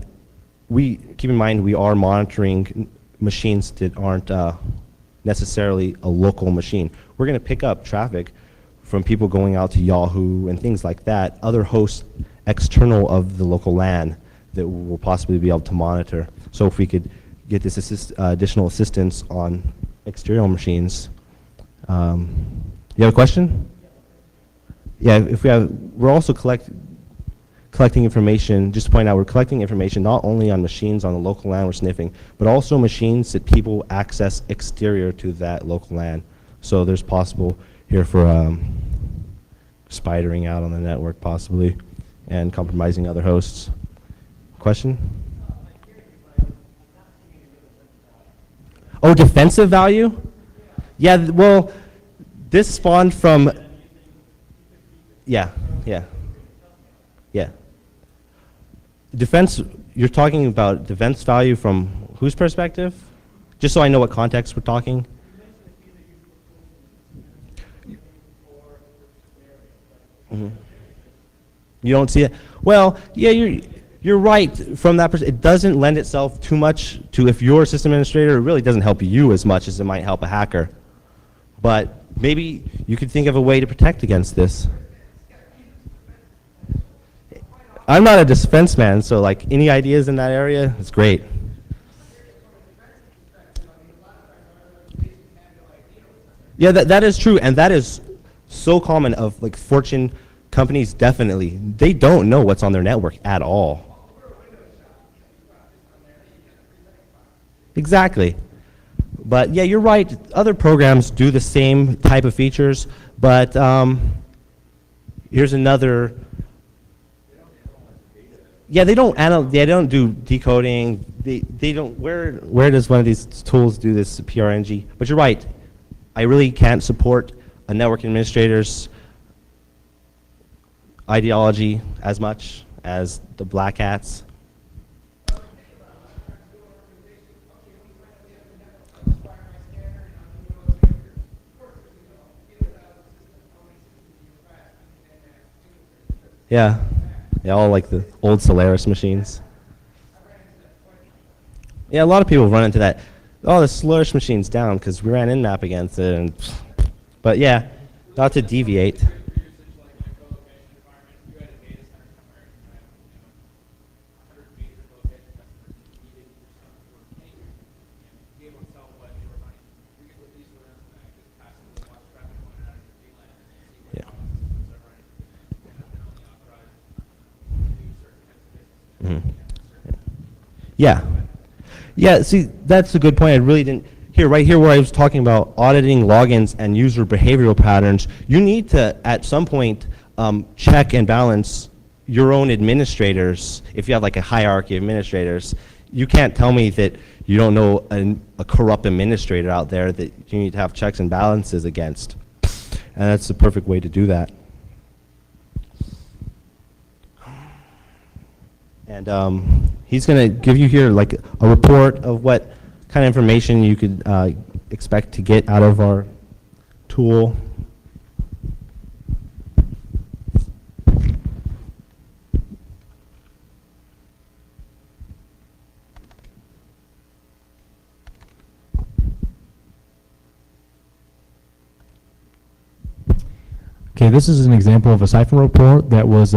keep in mind, we are monitoring machines that aren't necessarily a local machine. We're going to pick up traffic from people going out to Yahoo and things like that, other hosts external of the local LAN that we'll possibly be able to monitor. So if we could get this additional assistance on external machines. You have a question? Yeah, if we're also collecting information, just to point out, we're collecting information not only on machines on the local LAN we're sniffing, but also machines that people access exterior to that local LAN. So there's possible here for spidering out on the network possibly and compromising other hosts. Question? Oh, defensive value? Yeah, well, this spawned from, yeah. Defense, you're talking about defense value from whose perspective? Just so I know what context we're talking. Mm-hmm. You don't see it? Well, yeah, you're right from that perspective. It doesn't lend itself too much to, if you're a system administrator, it really doesn't help you as much as it might help a hacker. But maybe you could think of a way to protect against this. I'm not a defense man, so like any ideas in that area, it's great. Yeah, that is true, and that is so common of like Fortune companies. Definitely, they don't know what's on their network at all. Exactly. But yeah, you're right. Other programs do the same type of features, but here's another. Yeah, they don't do decoding. They don't. Where does one of these tools do this PRNG? But you're right. I really can't support a network administrator's ideology as much as the black hats. Yeah, all like the old Solaris machines. Yeah, a lot of people run into that. Oh, the Solaris machine's down because we ran nmap against it. And, but yeah, not to deviate. Yeah. Yeah, see, that's a good point. I really didn't right here where I was talking about auditing logins and user behavioral patterns, you need to, at some point, check and balance your own administrators. If you have like a hierarchy of administrators, you can't tell me that you don't know a corrupt administrator out there that you need to have checks and balances against. And that's the perfect way to do that. And he's going to give you here like a report of what kind of information you could expect to get out of our tool. Okay, this is an example of a Siphon report that was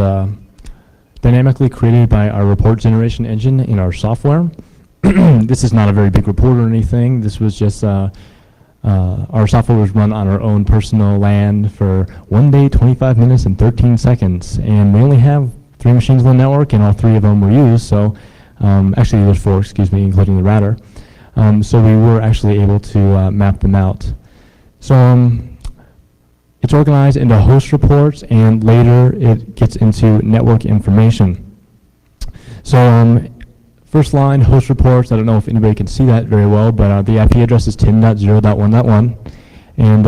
dynamically created by our report generation engine in our software. This is not a very big report or anything. This was just our software was run on our own personal LAN for 1 day, 25 minutes, and 13 seconds. And we only have 3 machines on the network, and all 3 of them were used. So actually, there's 4, excuse me, including the router. So we were actually able to map them out. So it's organized into host reports, and later it gets into network information. So first line, host reports, I don't know if anybody can see that very well, but the IP address is 10.0.1.1, and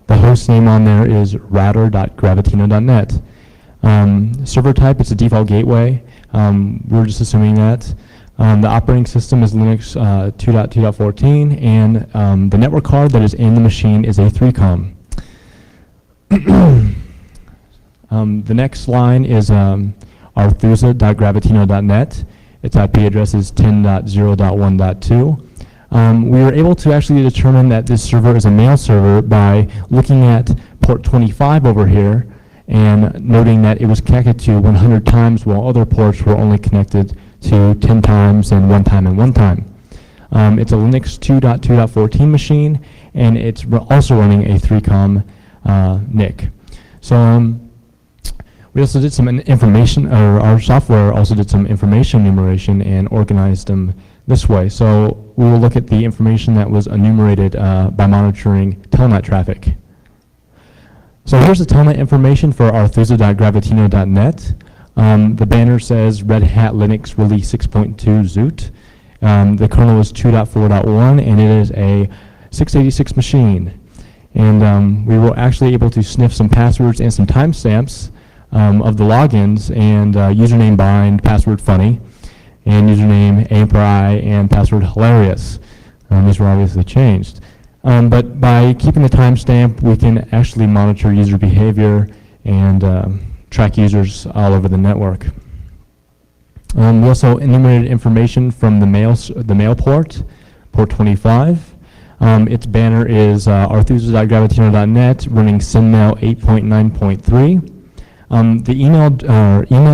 the host name on there is router.gravitino.net. Server type, it's a default gateway. We're just assuming that. The operating system is Linux 2.2.14, and the network card that is in the machine is a 3COM. The next line is arthusa.gravitino.net. Its IP address is 10.0.1.2. We were able to actually determine that this server is a mail server by looking at port 25 over here and noting that it was connected to 100 times while other ports were only connected to 10 times and 1 time and 1 time. It's a Linux 2.2.14 machine, and it's also running a 3COM NIC. So we also did some information, or our software also did some information enumeration and organized them this way. So we will look at the information that was enumerated by monitoring telnet traffic. So here's the telnet information for arthusa.gravitino.net. The banner says Red Hat Linux Release 6.2 Zoot. The kernel is 2.4.1, and it is a 686 machine. And we were actually able to sniff some passwords and some timestamps of the logins, and username bind, password funny, and username AMPRI, and password hilarious. These were obviously changed. But by keeping the timestamp, we can actually monitor user behavior and track users all over the network. We also enumerated information from the mail port 25. Its banner is arthusa.gravitino.net running SendMail 8.9.3. The email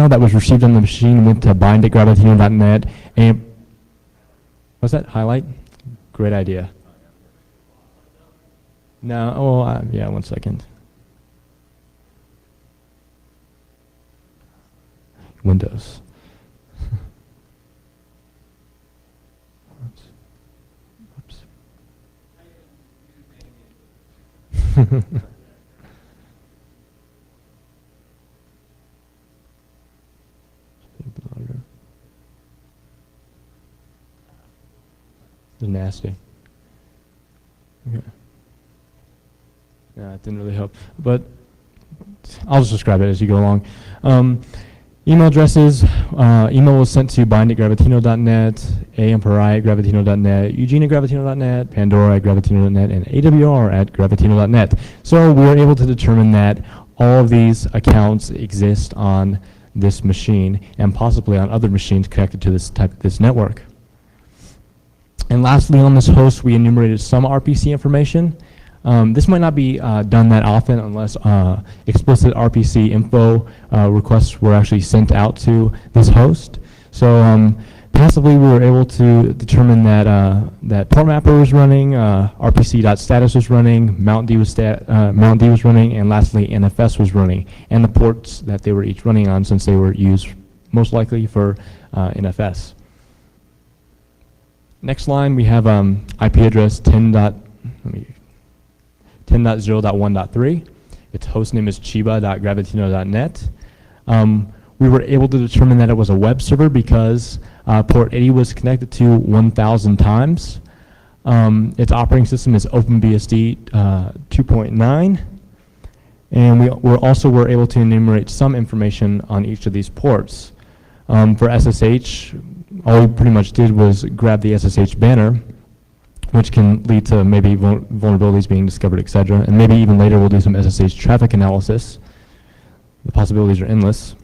that was received on the machine went to bind@gravitino.net. And what's that? Highlight? Great idea. No, oh, yeah, 1 second. Windows. Oops. They're nasty. Okay. Yeah, it didn't really help, but I'll just describe it as you go along. Email addresses, email was sent to bind@gravitino.net, AMPRI@gravitino.net, Eugene@gravitino.net, Pandora@gravitino.net, and AWR@gravitino.net. So we were able to determine that all of these accounts exist on this machine and possibly on other machines connected to this network. And lastly, on this host, we enumerated some RPC information. This might not be done that often unless explicit RPC info requests were actually sent out to this host. So passively, we were able to determine that that port mapper was running, RPC.status was running, mountd was running, and lastly, NFS was running, and the ports that they were each running on, since they were used most likely for NFS. Next line, we have IP address 10.0.1.3. Its host name is chiba.gravitino.net. We were able to determine that it was a web server because port 80 was connected to 1,000 times. Its operating system is OpenBSD 2.9. And we also were able to enumerate some information on each of these ports. For SSH, all we pretty much did was grab the SSH banner, which can lead to maybe vulnerabilities being discovered, etc. And maybe even later we'll do some SSH traffic analysis. The possibilities are endless.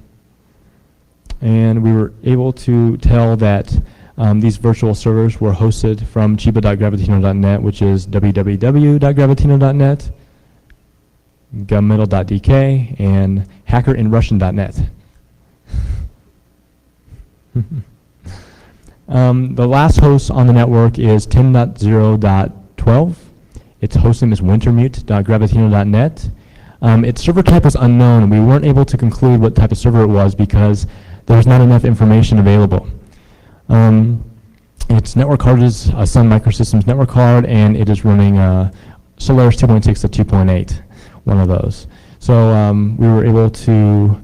And we were able to tell that these virtual servers were hosted from chiba.gravitino.net, which is www.gravitino.net, govmetal.dk, and hackerinrussian.net. The last host on the network is 10.0.12. Its host name is wintermute.gravitino.net. Its server type was unknown. We weren't able to conclude what type of server it was because there was not enough information available. Its network card is a Sun Microsystems network card, and it is running Solaris 2.6 to 2.8, one of those. So we were able to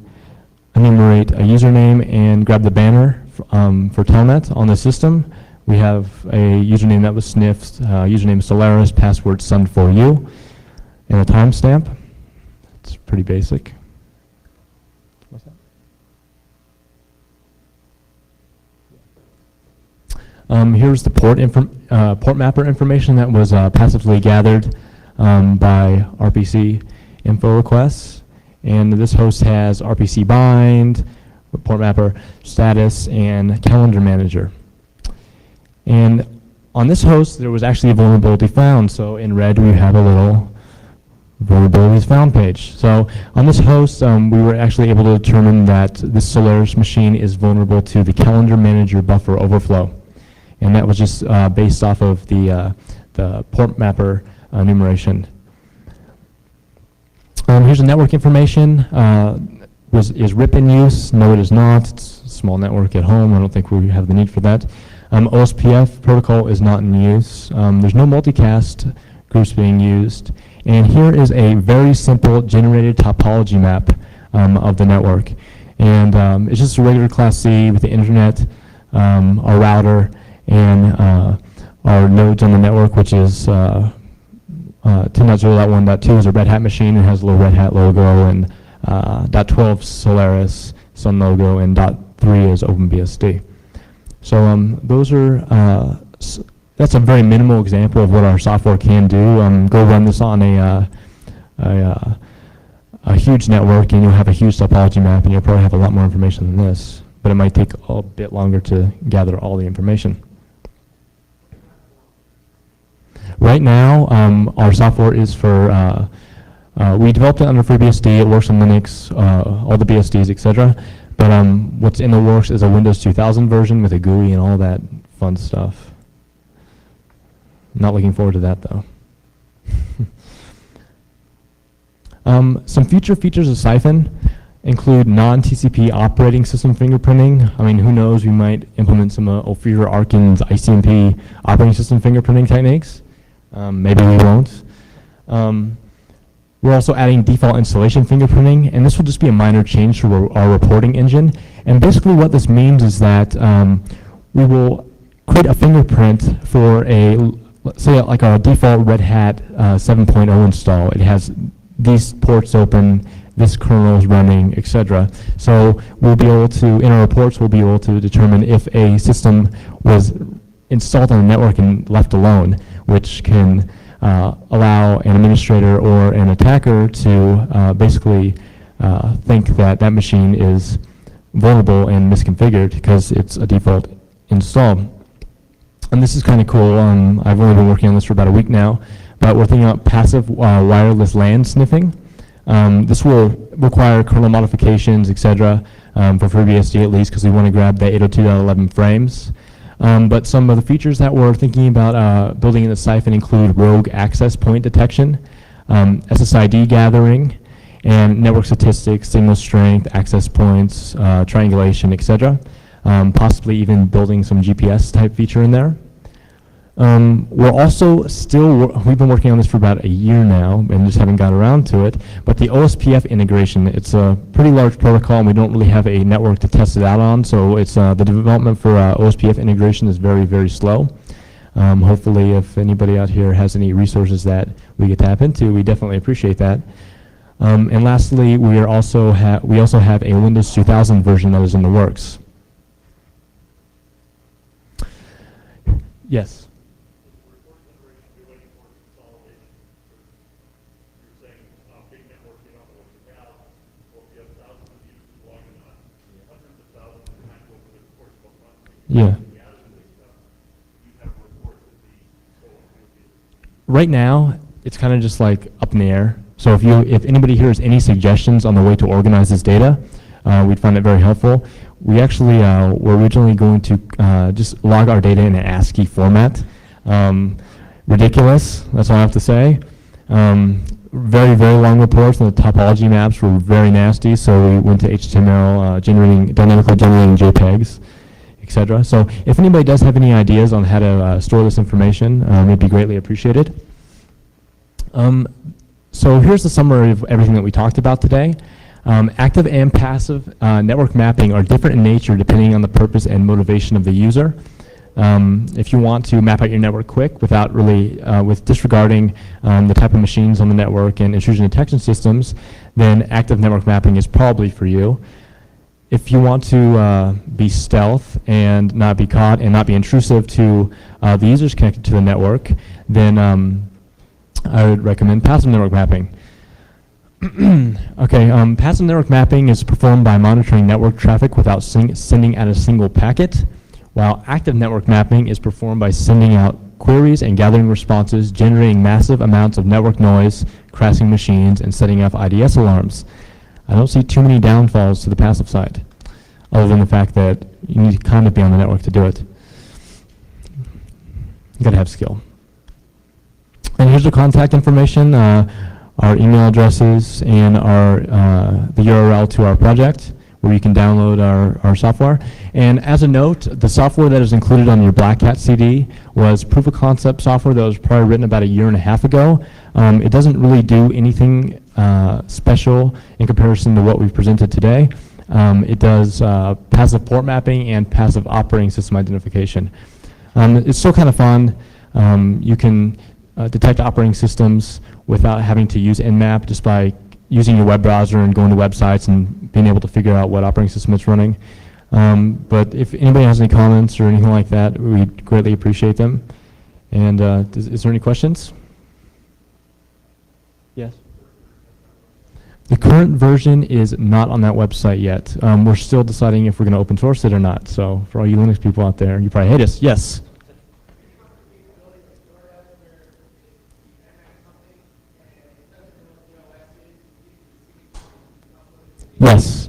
enumerate a username and grab the banner for Telnet on the system. We have a username that was sniffed, username Solaris, password Sun4U, and a timestamp. It's pretty basic. What's that? Here's the port mapper information that was passively gathered by RPC info requests. And this host has RPC bind, port mapper, status, and calendar manager. And on this host, there was actually a vulnerability found. So in red, we have a little vulnerabilities found page. So on this host, we were actually able to determine that this Solaris machine is vulnerable to the calendar manager buffer overflow. And that was just based off of the port mapper enumeration. Here's the network information. Is RIP in use? No, it is not. It's a small network at home. I don't think we have the need for that. OSPF protocol is not in use. There's no multicast groups being used. And here is a very simple generated topology map of the network. And it's just a regular Class C with the internet, our router, and our nodes on the network, which is 10.0.1.2 is a Red Hat machine. It has a little Red Hat logo, and .12 Solaris Sun logo, and .3 is OpenBSD. So those are that's a very minimal example of what our software can do. Go run this on a huge network, and you'll have a huge topology map, and you'll probably have a lot more information than this. But it might take a bit longer to gather all the information. Right now, our software is for, we developed it under FreeBSD. It works on Linux, all the BSDs, etc. But what's in the works is a Windows 2000 version with a GUI and all that fun stuff. Not looking forward to that, though. Some future features of Siphon include non-TCP operating system fingerprinting. I mean, who knows, we might implement some Ophir Arkin's ICMP operating system fingerprinting techniques. Maybe we won't. We're also adding default installation fingerprinting, and this will just be a minor change to our reporting engine. And basically what this means is that we will create a fingerprint for let's say like our default Red Hat 7.0 install. It has these ports open, this kernel is running, etc. So we'll be able to, in our reports, we'll be able to determine if a system was installed on the network and left alone, which can allow an administrator or an attacker to basically think that that machine is vulnerable and misconfigured because it's a default install. And this is kind of cool. I've only been working on this for about a week now, but we're thinking about passive wireless LAN sniffing. This will require kernel modifications, etc., for FreeBSD at least, because we want to grab the 802.11 frames. But some of the features that we're thinking about building in the Siphon include rogue access point detection, SSID gathering, and network statistics, signal strength, access points, triangulation, etc. Possibly even building some GPS type feature in there. We're also we've been working on this for about a year now and just haven't got around to it, but the OSPF integration, it's a pretty large protocol and we don't really have a network to test it out on, so it's the development for OSPF integration is very, very slow. Hopefully if anybody out here has any resources that we could tap into, we definitely appreciate that. And lastly, we also have a Windows 2000 version that is in the works. Yes. Yeah. Right now, it's kind of just like up in the air. So if anybody here has any suggestions on the way to organize this data, we'd find it very helpful. We actually were originally going to just log our data in an ASCII format. Ridiculous, that's all I have to say. Very, very long reports, and the topology maps were very nasty, so we went to HTML, dynamically generating JPEGs, etc. So if anybody does have any ideas on how to store this information, it'd be greatly appreciated. So here's the summary of everything that we talked about today. Active and passive network mapping are different in nature depending on the purpose and motivation of the user. If you want to map out your network quick without really, with disregarding the type of machines on the network and intrusion detection systems, then active network mapping is probably for you. If you want to be stealth and not be caught and not be intrusive to the users connected to the network, then I would recommend passive network mapping. Okay, passive network mapping is performed by monitoring network traffic without sending out a single packet, while active network mapping is performed by sending out queries and gathering responses, generating massive amounts of network noise, crashing machines, and setting off IDS alarms. I don't see too many downfalls to the passive side, other than the fact that you need to kind of be on the network to do it. You gotta have skill. And here's the contact information, our email addresses, and the URL to our project, where you can download our software. And as a note, the software that is included on your Black Hat CD was proof of concept software that was probably written about 1.5 years ago. It doesn't really do anything special in comparison to what we've presented today. It does passive port mapping and passive operating system identification. It's still kind of fun. You can detect operating systems without having to use Nmap, just by using your web browser and going to websites and being able to figure out what operating system it's running. But if anybody has any comments or anything like that, we'd greatly appreciate them. And is there any questions? Yes. The current version is not on that website yet. We're still deciding if we're going to open source it or not. So for all you Linux people out there, you probably hate us. Yes.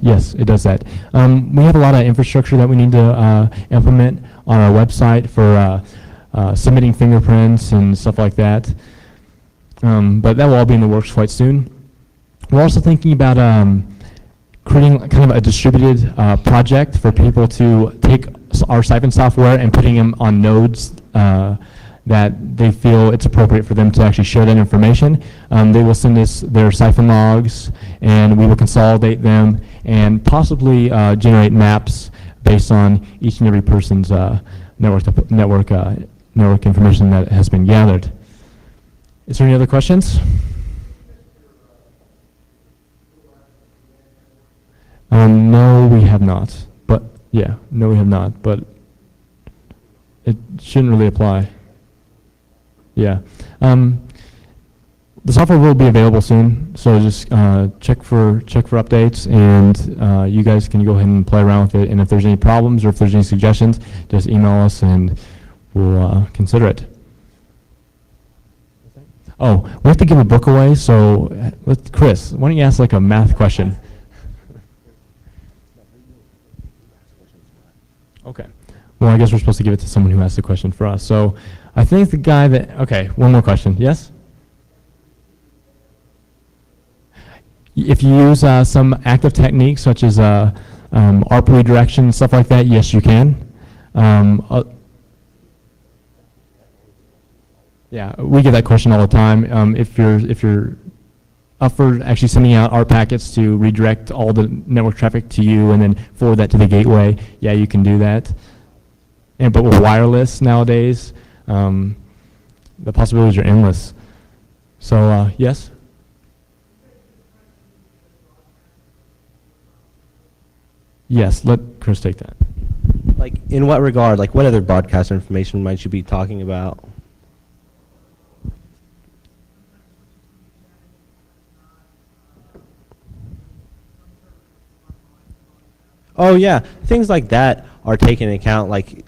Yes, it does that. We have a lot of infrastructure that we need to implement on our website for submitting fingerprints and stuff like that. But that will all be in the works quite soon. We're also thinking about creating kind of a distributed project for people to take our Siphon software and putting them on nodes that they feel it's appropriate for them to actually share that information. They will send us their Siphon logs, and we will consolidate them and possibly generate maps based on each and every person's network information that has been gathered. Is there any other questions? No, we have not. But yeah, no, we have not. But it shouldn't really apply. Yeah. The software will be available soon, so just check for updates, and you guys can go ahead and play around with it. And if there's any problems or if there's any suggestions, just email us and we'll consider it. Oh, we have to give a book away, so Chris, why don't you ask like a math question? Okay. Well, I guess we're supposed to give it to someone who asked the question for us. So I think the guy that, okay, one more question. Yes? If you use some active techniques such as ARP redirection, stuff like that, yes, you can. Yeah, we get that question all the time. If you're up for actually sending out ARP packets to redirect all the network traffic to you and then forward that to the gateway, yeah, you can do that. And but with wireless nowadays, the possibilities are endless. So yes. Yes, let Chris take that. Like, in what regard? Like, what other broadcast information might you be talking about? Oh yeah, things like that are taken into account. Like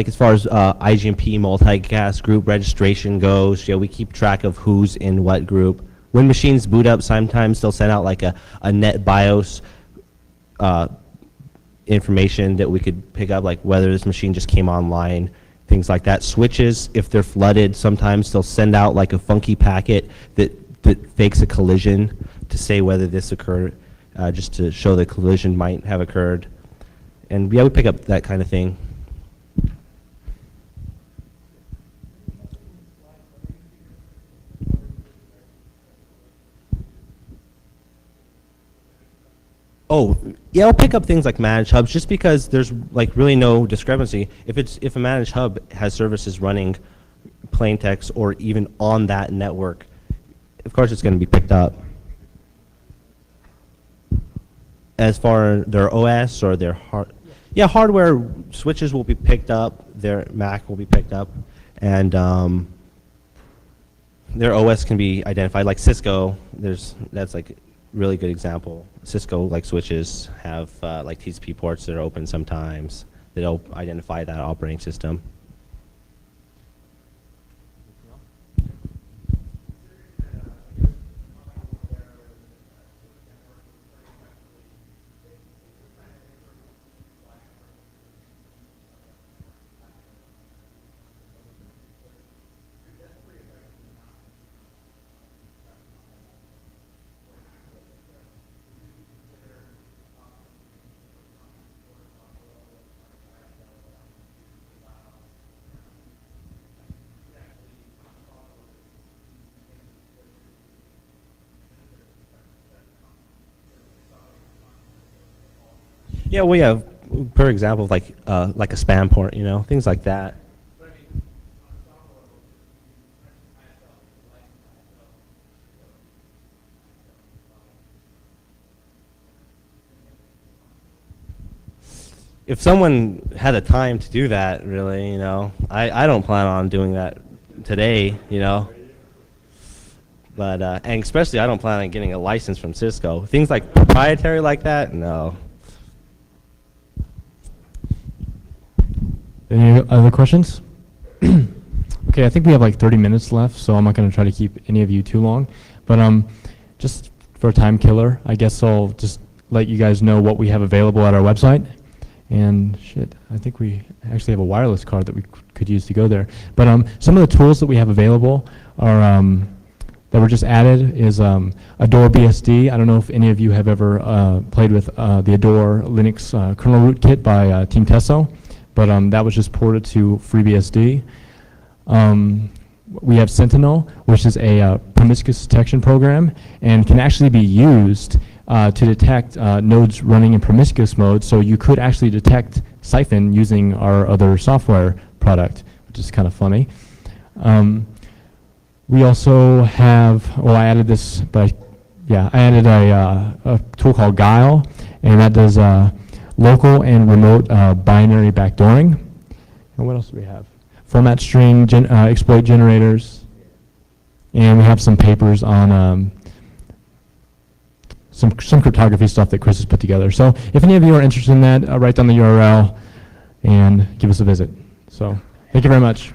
as far as IGMP multicast group registration goes, yeah, we keep track of who's in what group. When machines boot up, sometimes they'll send out like a net BIOS information that we could pick up, like whether this machine just came online, things like that. Switches, if they're flooded, sometimes they'll send out like a funky packet that fakes a collision to say whether this occurred, just to show the collision might have occurred. And yeah, we pick up that kind of thing. Oh, yeah, I'll pick up things like managed hubs just because there's like really no discrepancy. If a managed hub has services running plain text or even on that network, of course it's going to be picked up. As far their OS or their hardware switches will be picked up, their Mac will be picked up, and their OS can be identified. Like Cisco, that's like really good example. Cisco like switches have like TCP ports that are open sometimes that'll identify that operating system. Yeah, we have, per example, like a spam port, you know, things like that. If someone had the time to do that, really, you know, I don't plan on doing that today, you know. But and especially I don't plan on getting a license from Cisco. Things like proprietary like that, no. Any other questions? Okay, I think we have like 30 minutes left, so I'm not going to try to keep any of you too long. But just for a time killer, I guess I'll just let you guys know what we have available at our website. And shit, I think we actually have a wireless card that we could use to go there. But some of the tools that we have available are that were just added is Adore BSD. I don't know if any of you have ever played with the Adore Linux kernel root kit by Team Teso. But that was just ported to FreeBSD. We have Sentinel, which is a promiscuous detection program and can actually be used to detect nodes running in promiscuous mode. So you could actually detect Siphon using our other software product, which is kind of funny. We also have, well, I added this, but yeah, I added a tool called Guile, and that does local and remote binary backdooring. And what else do we have? Format string exploit generators. And we have some papers on some cryptography stuff that Chris has put together. So if any of you are interested in that, write down the URL and give us a visit. So thank you very much.